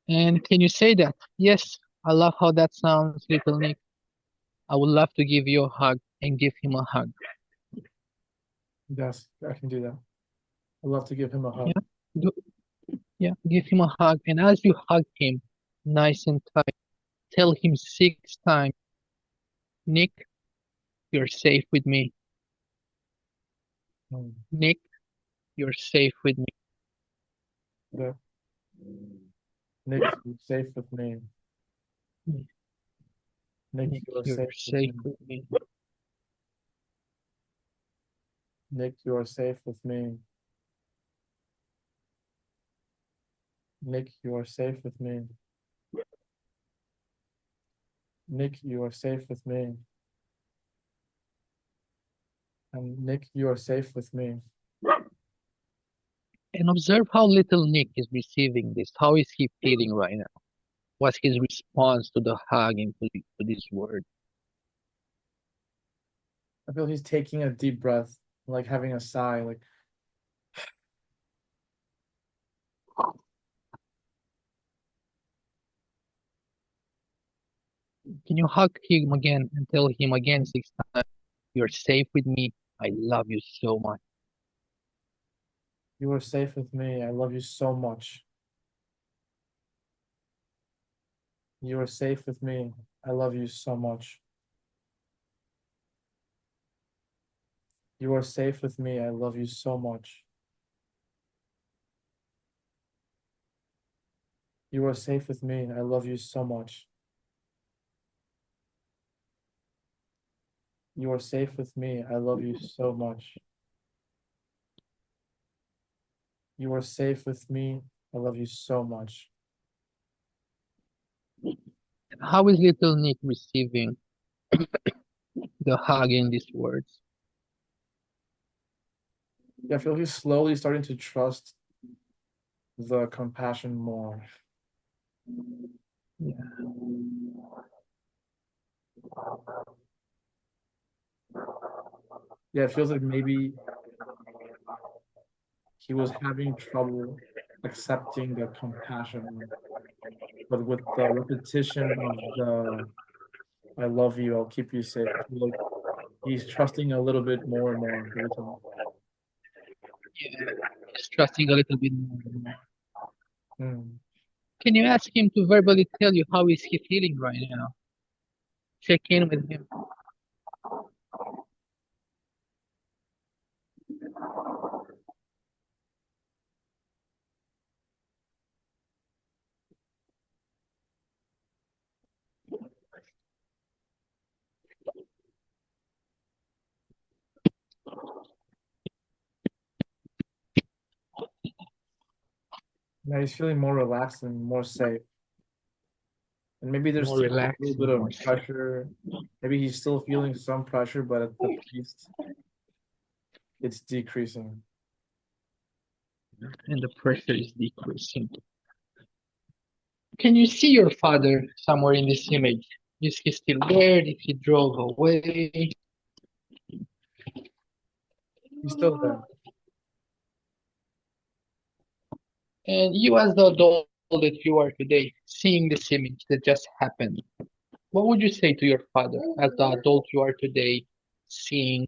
And can you say that? Yes, I love how that sounds, little Nick. I would love to give you a hug and give him a hug. Yes, I can do that. I'd love to give him a hug. Yeah, do, yeah. Give him a hug, and as you hug him, nice and tight, tell him 6 times, Nick, you're safe with me. Mm, Nick, you're safe with me. yeah. Nick, you're safe with me. Nick, Nick, you are you're safe with safe me. with me. Nick, you are safe with me. Nick, you are safe with me. Nick, you are safe with me. And Nick, you are safe with me. And observe how little Nick is receiving this. How is he feeling right now? What's his response to the hug and to this word? I feel he's taking a deep breath, like having a sigh, like Can you hug him again and tell him again 6 times, you're safe with me. I love you so much. you are safe with me. I love you so much. You are safe with me. I love you so much. You are safe with me. I love you so much. You are safe with me. I love you so much. You are safe with me. I love you so much. You are safe with me. I love you so much. How is little Nick receiving the hug in these words? Yeah, I feel he's slowly starting to trust the compassion more. Yeah. Yeah, it feels like maybe he was having trouble accepting the compassion, but with the repetition of the I love you, I'll keep you safe, I feel like he's trusting a little bit more and more every time. Yeah. He's trusting a little bit more and more. Mm. Can you ask him to verbally tell you how is he feeling right now? Check in with him. Now he's feeling more relaxed and more safe. And maybe there's More still a little relaxed bit and of more safe. pressure. Maybe he's still feeling some pressure, but at the pace, it's decreasing. And the pressure is decreasing. Can you see your father somewhere in this image? Is he still there? Did he drove away? He's still there. And you, as the adult that you are today, seeing this image that just happened, what would you say to your father as the adult you are today, seeing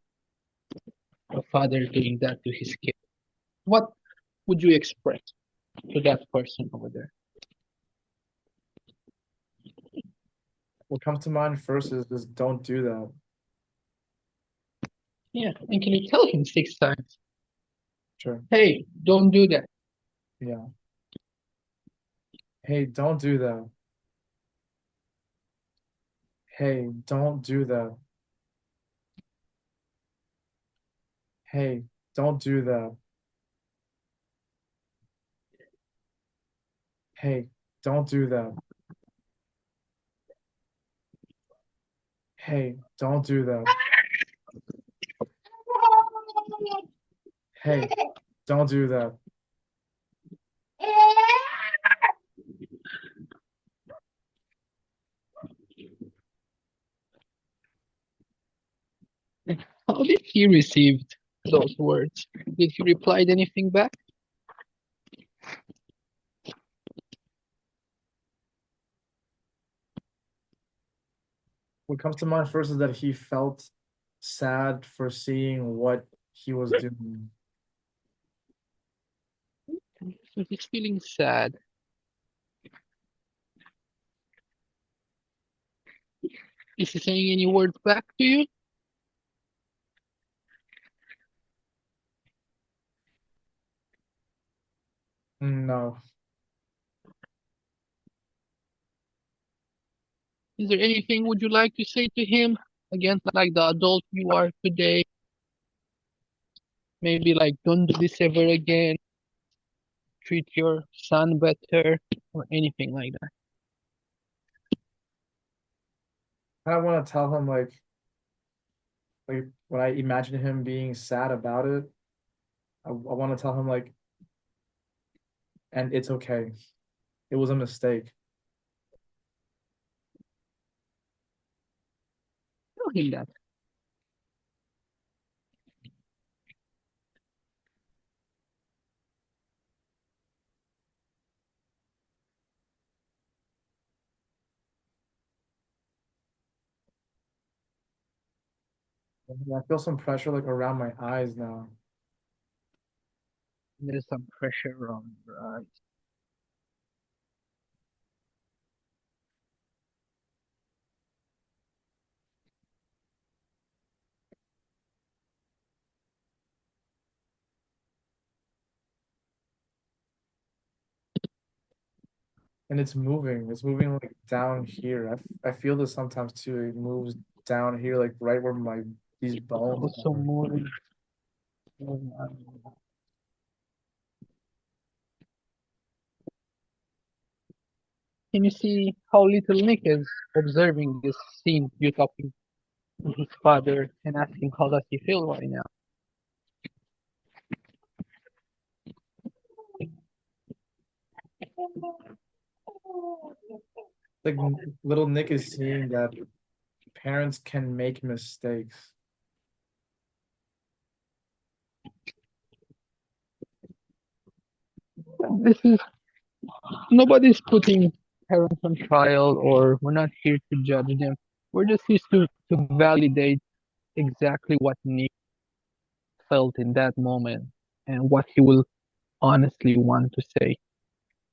a father doing that to his kid? What would you express to that person over there? What comes to mind first is just don't do that. Yeah, and can you tell him 6 times, Sure. hey, don't do that. Yeah. Hey, don't do that. Hey, don't do that. Hey, don't do that. Hey, don't do that. Hey, don't do that. Hey, don't do that. How did he receive those words? Did he reply anything back? What comes to mind first is that he felt sad for seeing what he was doing. So he's feeling sad. Is he saying any words back to you? No. Is there anything would you like to say to him? Again, like the adult you are today. Maybe like, don't do this ever again. Treat your son better, or anything like that. I want to tell him like when I imagine him being sad about it, I want to tell him like, and it's okay. It was a mistake. Tell him that. I feel some pressure like around my eyes now. There's some pressure on your eyes. And it's moving. It's moving like down here. I feel this sometimes too. It moves down here, like right where these bones Also are. moving. Can you see how little Nick is observing this scene? You talking to his father and asking how does he feel right now? Like little Nick is seeing that parents can make mistakes. This is nobody's putting parents on trial, or we're not here to judge them. We're just here to validate exactly what Nick felt in that moment and what he will honestly want to say.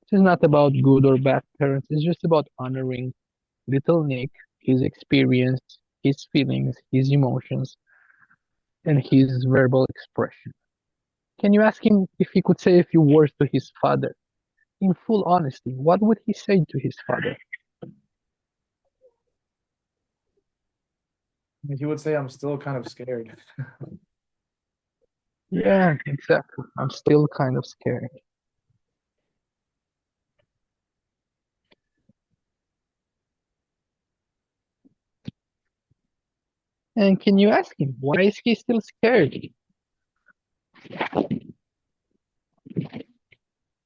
This is not about good or bad parents. It's just about honoring little Nick, his experience, his feelings, his emotions, and his verbal expression. Can you ask him if he could say a few words to his father? In full honesty, what would he say to his father? He would say, "I'm still kind of scared." Yeah, exactly. I'm still kind of scared. And can you ask him why is he still scared?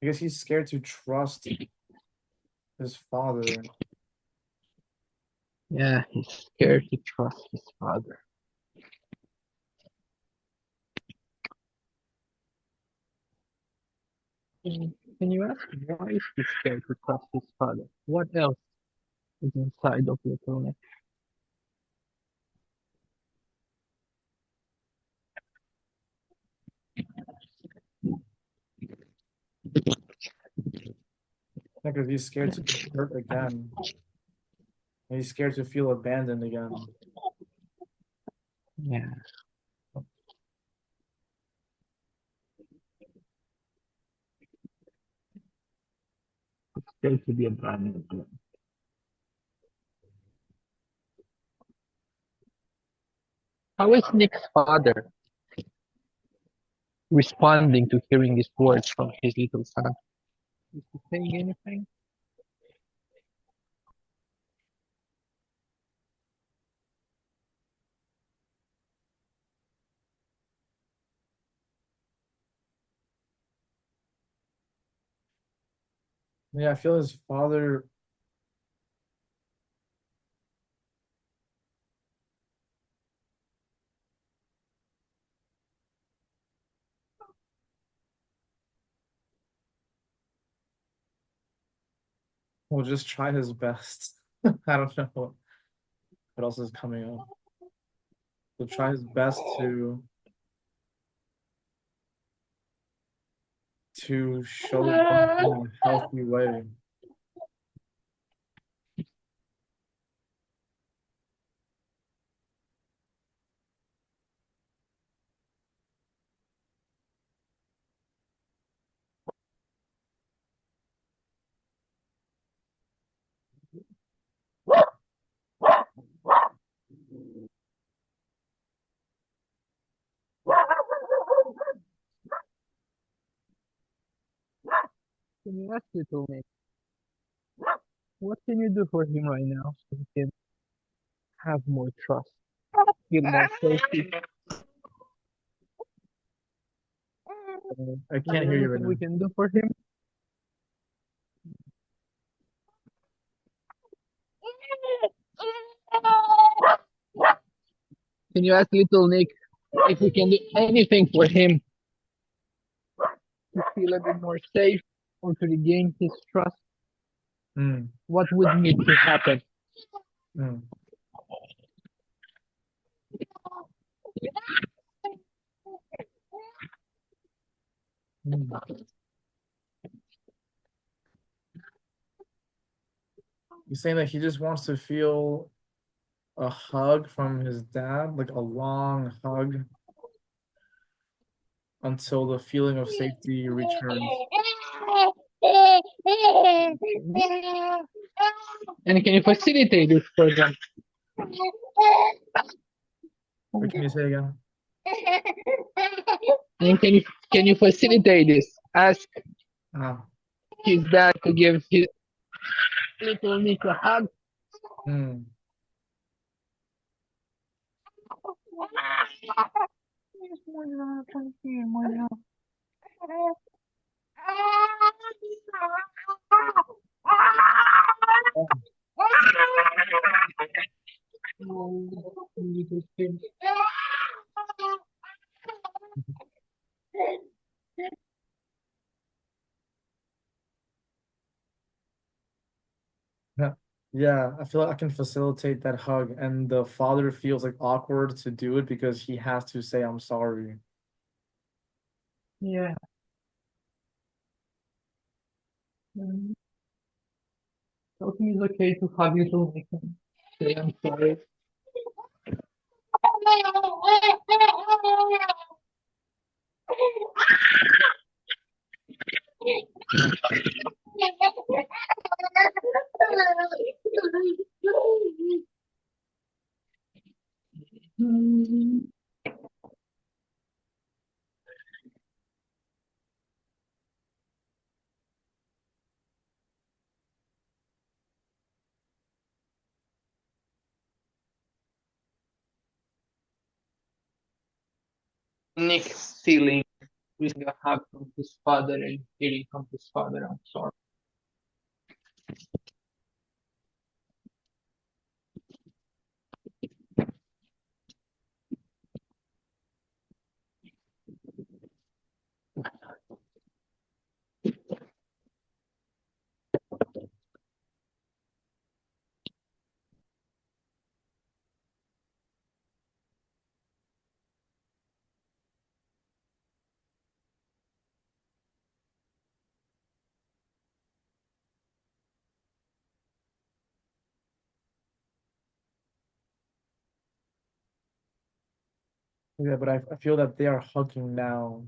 I guess he's scared to trust his father. Yeah, he's scared to trust his father. Can you ask him why is he scared to trust his father? What else is inside of little Nick? Because he's scared to get hurt again. And he's scared to feel abandoned again. Yeah. He's scared to be abandoned again. How is Nick's father responding to hearing these words from his little son? Is he saying anything? Yeah, I feel his father. Will just try his best. I don't know what else is coming up. He'll try his best to show love in a healthy way. Can you ask Little Nick, what can you do for him right now so he can have more trust, feel more safety? I Is can't there hear you right anything now. we can do for him? Can you ask Little Nick if we can do anything for him to feel a bit more safe or to regain his trust? Mm, What would need to happen? mm. Mm. You're saying that he just wants to feel a hug from his dad, like a long hug until the feeling of safety returns. And can you facilitate this program? What can you say again? And can you facilitate this? Ask Ah, his dad to give his Little Nick a hug. mm. Yeah. Yeah, I feel like I can facilitate that hug, and the father feels like awkward to do it because he has to say, I'm sorry. Yeah. So he's okay to hug Little Nick and say I'm sorry. Nick feeling with a hug from his father and hearing from his father, I'm sorry. Yeah, but I feel that they are hugging now,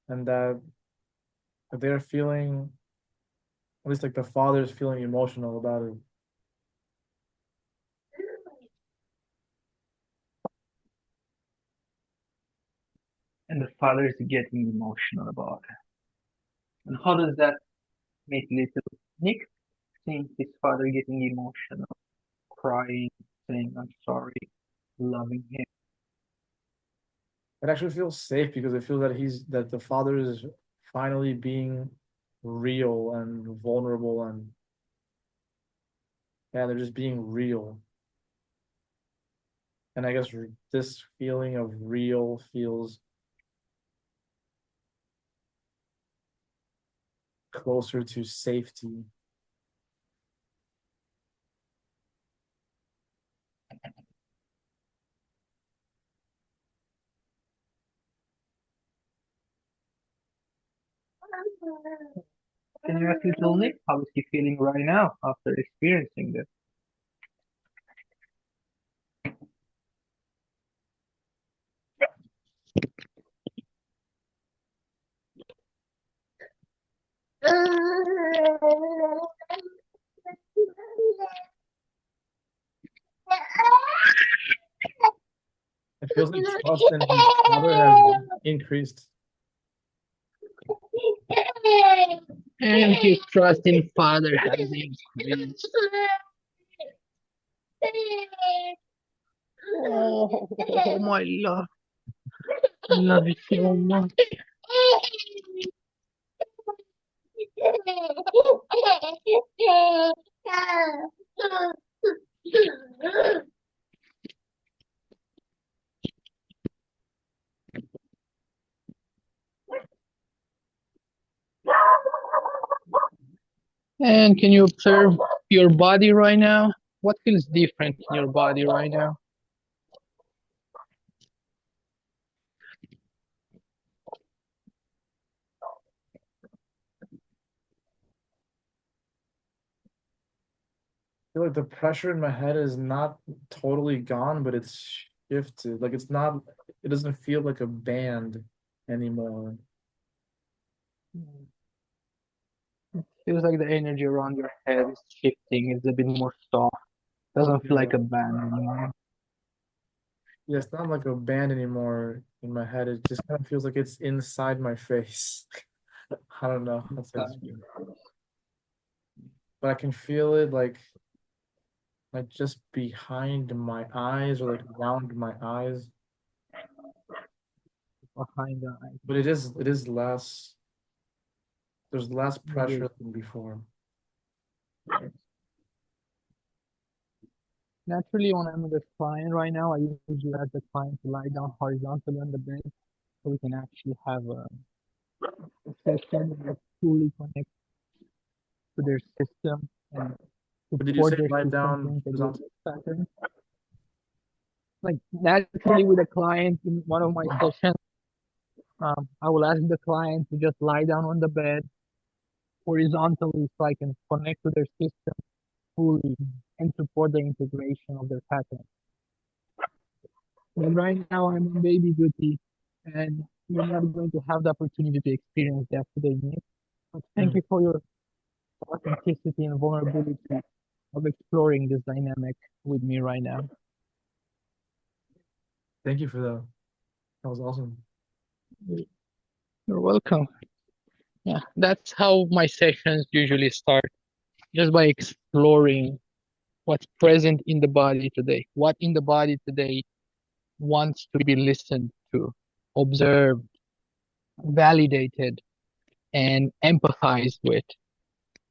and that they're feeling, at least like the father's feeling emotional about it. And the father is getting emotional about it. And how does that make Little Nick seeing his father getting emotional, crying, saying I'm sorry, loving him? It actually feels safe because it feels that the father is finally being real and vulnerable, and yeah, they're just being real. And I guess this feeling of real feels closer to safety. Can you ask little Nick how is he feeling right now after experiencing this? It feels like trust in his father has increased. And his trust in Father has increased. Oh, my love. I love you so much. And can you observe your body right now? What feels different in your body right now? I feel like the pressure in my head is not totally gone, but it's shifted. Like it's not, it doesn't feel like a band anymore. Feels like the energy around your head is shifting. It's a bit more soft. Doesn't feel like Yeah. a band anymore. Yeah, it's not like a band anymore in my head. It just kind of feels like it's inside my face. I don't know how to explain. But I can feel it like just behind my eyes or like around my eyes. Behind the eyes. But it is less, there's less It is. pressure than before. Naturally, when I'm with a client right now, I usually ask the client to lie down horizontally on the bed so we can actually have a session that fully connects to their system and But did you support say their lie system to down integrate horizontally? patterns. Like naturally with a client in one of my sessions, I will ask the client to just lie down on the bed horizontally so I can connect to their system fully and support the integration of their pattern. But right now I'm on baby duty and you're not going to have the opportunity to experience that today, Nick. But thank you for your authenticity and vulnerability of exploring this dynamic with me right now. Thank you for that. That was awesome. You're welcome. Yeah, that's how my sessions usually start, just by exploring what's present in the body today, what in the body today wants to be listened to, observed, validated, and empathized with.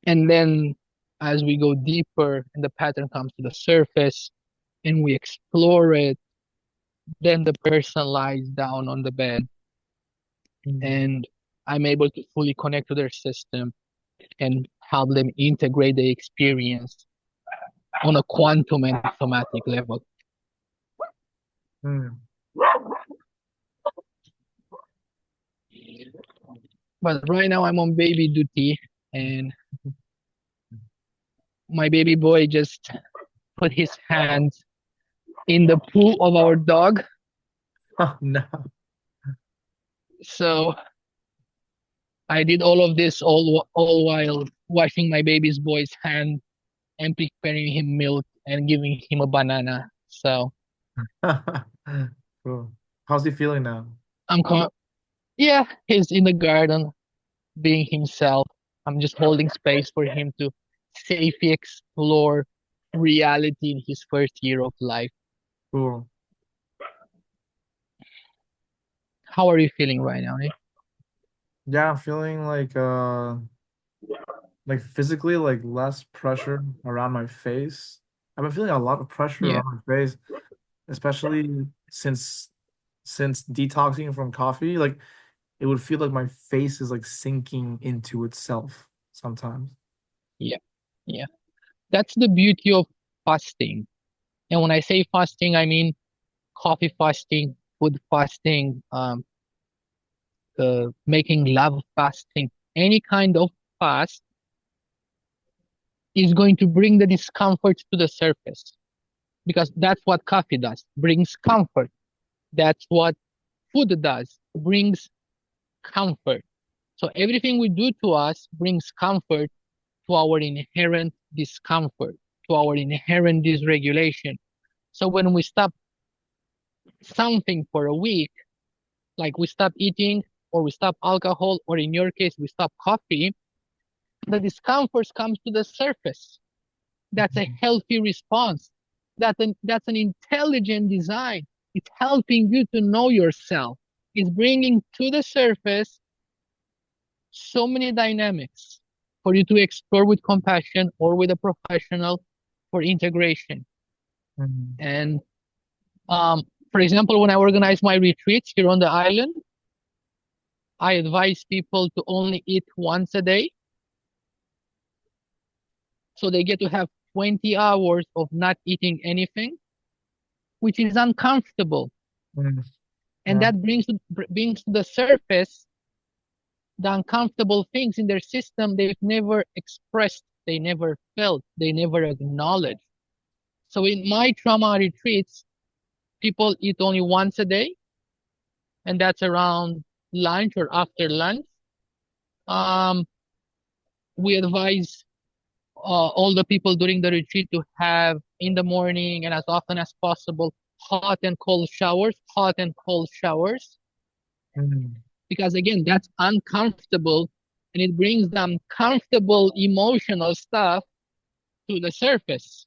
And then as we go deeper and the pattern comes to the surface and we explore it, then the person lies down on the bed and I'm able to fully connect to their system and help them integrate the experience on a quantum and somatic level. Mm. But right now I'm on baby duty and my baby boy just put his hands in the poo of our dog. Oh, no. So I did all of this all while washing my baby's boy's hand and preparing him milk and giving him a banana. So Cool. How's he feeling now? I'm yeah, he's in the garden being himself. I'm just holding space for him to safely explore reality in his first year of life. Cool. How are you feeling right now, Nick? Yeah, I'm feeling like like physically, like less pressure around my face. I've been feeling a lot of pressure Yeah, around my face, especially since detoxing from coffee. Like it would feel like my face is like sinking into itself sometimes. yeah, yeah. That's the beauty of fasting. And when I say fasting, I mean coffee fasting, food fasting, making love fasting. Any kind of fast is going to bring the discomfort to the surface because that's what coffee does, brings comfort. That's what food does, brings comfort. So everything we do to us brings comfort to our inherent discomfort, to our inherent dysregulation. So when we stop something for a week, like we stop eating or we stop alcohol, or in your case, we stop coffee, the discomfort comes to the surface. That's a healthy response. That's an intelligent design. It's helping you to know yourself. It's bringing to the surface so many dynamics for you to explore with compassion or with a professional for integration. Mhm. And for example, when I organize my retreats here on the island, I advise people to only eat once a day. So they get to have 20 hours of not eating anything, which is uncomfortable. Mhm. And Yeah. that brings to the surface the uncomfortable things in their system they've never expressed, they never felt, they never acknowledged. So in my trauma retreats, people eat only once a day, and that's around lunch or after lunch. Um, we advise all the people during the retreat to have in the morning and as often as possible hot and cold showers, Mhm. because again, that's uncomfortable and it brings the uncomfortable emotional stuff to the surface.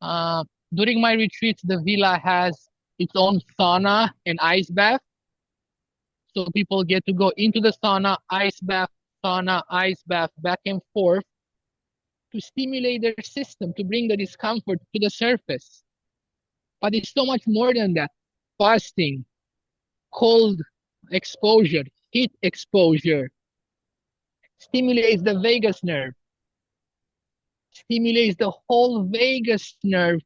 Uh, During my retreats, the villa has its own sauna and ice bath. So people get to go into the sauna, ice bath, back and forth to stimulate their system, to bring the discomfort to the surface. But it's so much more than that. Fasting, cold exposure, heat exposure stimulates the vagus nerve, stimulates the whole vagus nerve,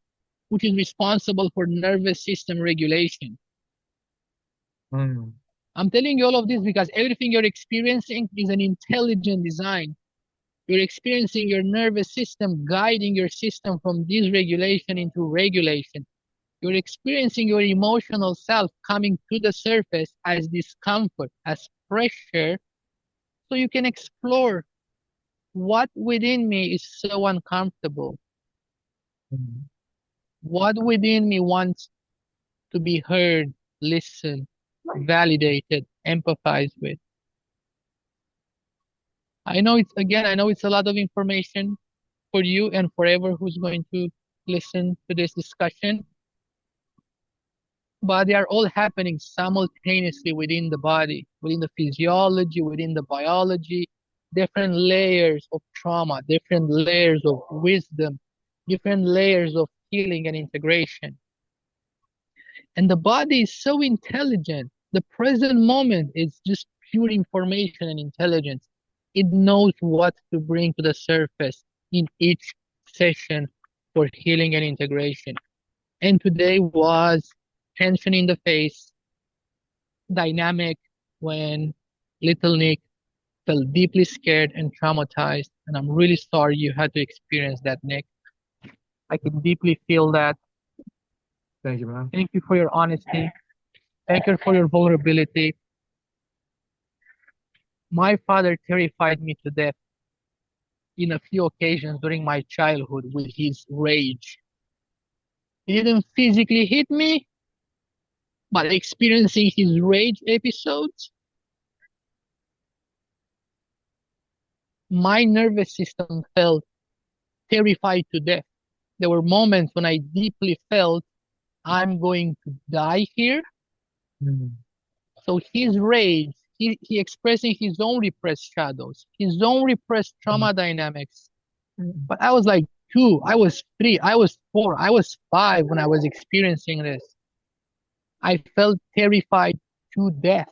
which is responsible for nervous system regulation. Mhm. I'm telling you all of this because everything you're experiencing is an intelligent design. You're experiencing your nervous system guiding your system from dysregulation into regulation. You're experiencing your emotional self coming to the surface as discomfort, as pressure, so you can explore what within me is so uncomfortable. Mhm. What within me wants to be heard, listened, validated, empathized with. I know it's a lot of information for you and forever who's going to listen to this discussion, but they are all happening simultaneously within the body, within the physiology, within the biology, different layers of trauma, different layers of wisdom, different layers of healing and integration. And the body is so intelligent. The present moment is just pure information and intelligence. It knows what to bring to the surface in each session for healing and integration. And today was tension in the face, dynamic when little Nick felt deeply scared and traumatized. And I'm really sorry you had to experience that, Nick. I can deeply feel that. Thank you, man. Thank you for your honesty. Thank you for your vulnerability. My father terrified me to death in a few occasions during my childhood with his rage. He didn't physically hit me, but experiencing his rage episodes, my nervous system felt terrified to death. There were moments when I deeply felt I'm going to die here. Mhm. So his rage, he expressing his own repressed shadows, his own repressed trauma dynamics. But I was like 2, I was 3, I was 4, I was 5 when I was experiencing this. I felt terrified to death.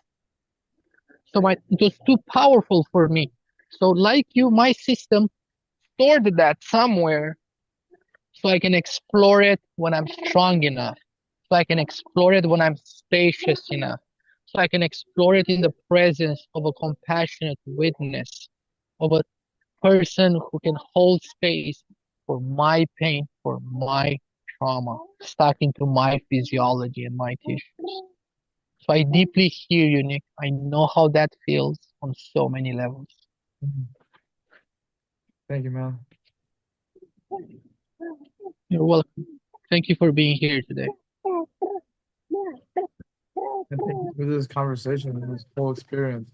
So it was too powerful for me. So like you, my system stored that somewhere so I can explore it when I'm strong enough. So I can explore it when I'm spacious enough. So I can explore it in the presence of a compassionate witness, of a person who can hold space for my pain, for my trauma, stuck into my physiology and my tissues. So I deeply hear you, Nick. I know how that feels on so many levels. Thank you, man. You're welcome. Thank you for being here today. And thank you for this conversation and this whole experience.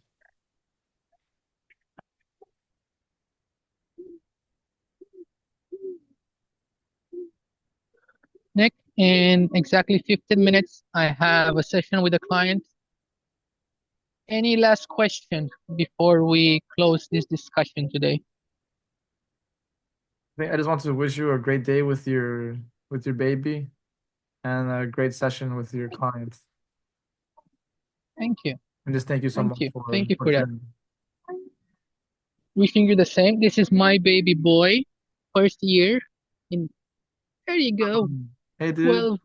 Nick, in exactly 15 minutes, I have a session with a client. Any last questions before we close this discussion today? I just want to wish you a great day with your baby and a great session with your clients. Thank you. And just thank you so much for Thank you for that. sharing. Wishing you the same. This is my baby boy, first year. There you go. Hey, dude. 12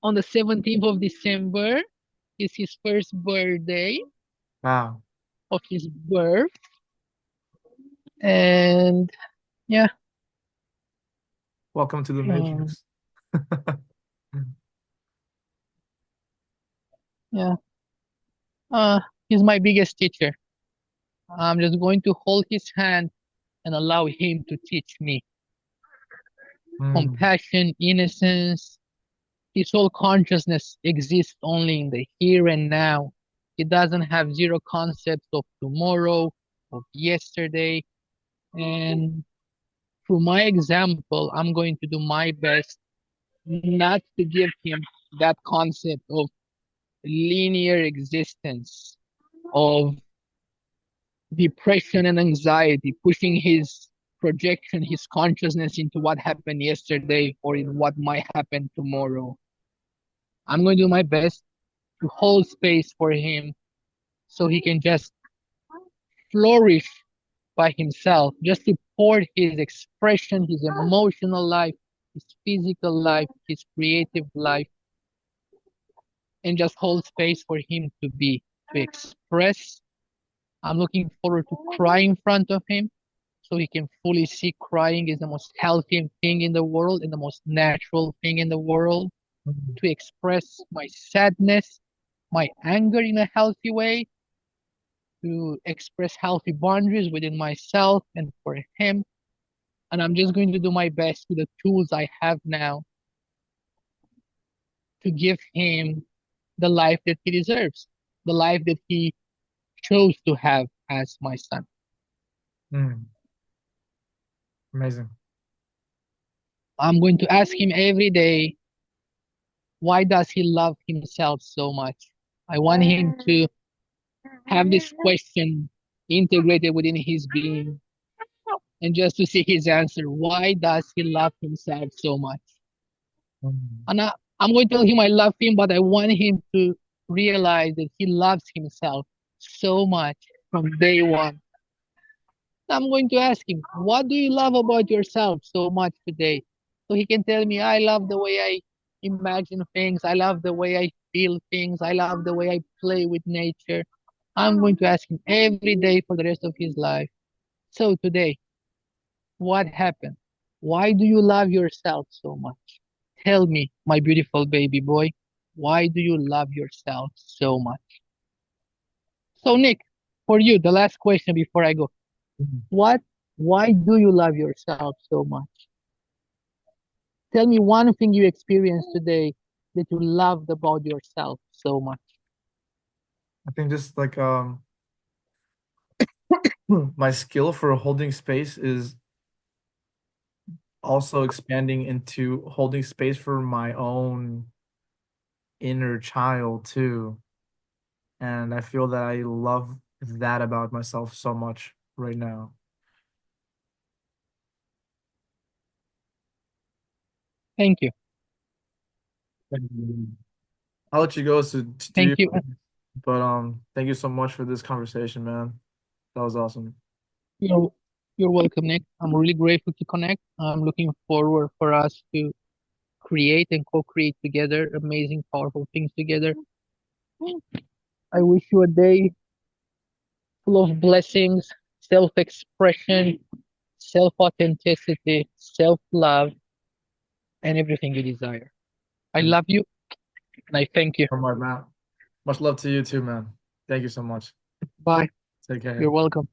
on the 17th of December is his first birthday Wow. of his birth. And yeah. Welcome to the Matrix. Yeah. He's my biggest teacher. I'm just going to hold his hand and allow him to teach me. Compassion, innocence, his whole consciousness exists only in the here and now. He doesn't have zero concepts of tomorrow, of yesterday. And through my example, I'm going to do my best not to give him that concept of linear existence, of depression and anxiety, pushing his projection, his consciousness into what happened yesterday or in what might happen tomorrow. I'm going to do my best to hold space for him so he can just flourish by himself, just support his expression, his emotional life, his physical life, his creative life, and just hold space for him to be, to express. I'm looking forward to cry in front of him so he can fully see crying is the most healthy thing in the world and the most natural thing in the world. To express my sadness, my anger in a healthy way, to express healthy boundaries within myself and for him. And I'm just going to do my best with the tools I have now to give him the life that he deserves, the life that he chose to have as my son. Amazing. I'm going to ask him every day, why does he love himself so much? I want him to have this question integrated within his being and just to see his answer. Why does he love himself so much? And I'm going to tell him I love him, but I want him to realize that he loves himself so much from day one. I'm going to ask him, what do you love about yourself so much today? So he can tell me, I love the way I imagine things. I love the way I feel things. I love the way I play with nature. I'm going to ask him every day for the rest of his life. So today, what happened? Why do you love yourself so much? Tell me, my beautiful baby boy, why do you love yourself so much? So Nick, for you, the last question before I go. Why do you love yourself so much? Tell me one thing you experienced today that you loved about yourself so much. I think just like my skill for holding space is also expanding into holding space for my own inner child too. And I feel that I love that about myself so much right now. Thank you. I'll let you go to do Thank you. but thank you so much for this conversation, man. That was awesome. You're welcome, Nick. I'm really grateful to connect. I'm looking forward for us to create and co-create together amazing, powerful things together. I wish you a day full of blessings, self-expression, self-authenticity, self-love, and everything you desire. I love you, and I thank you. From my man. Much love to you too, man. Thank you so much. Bye. Take care. You're welcome.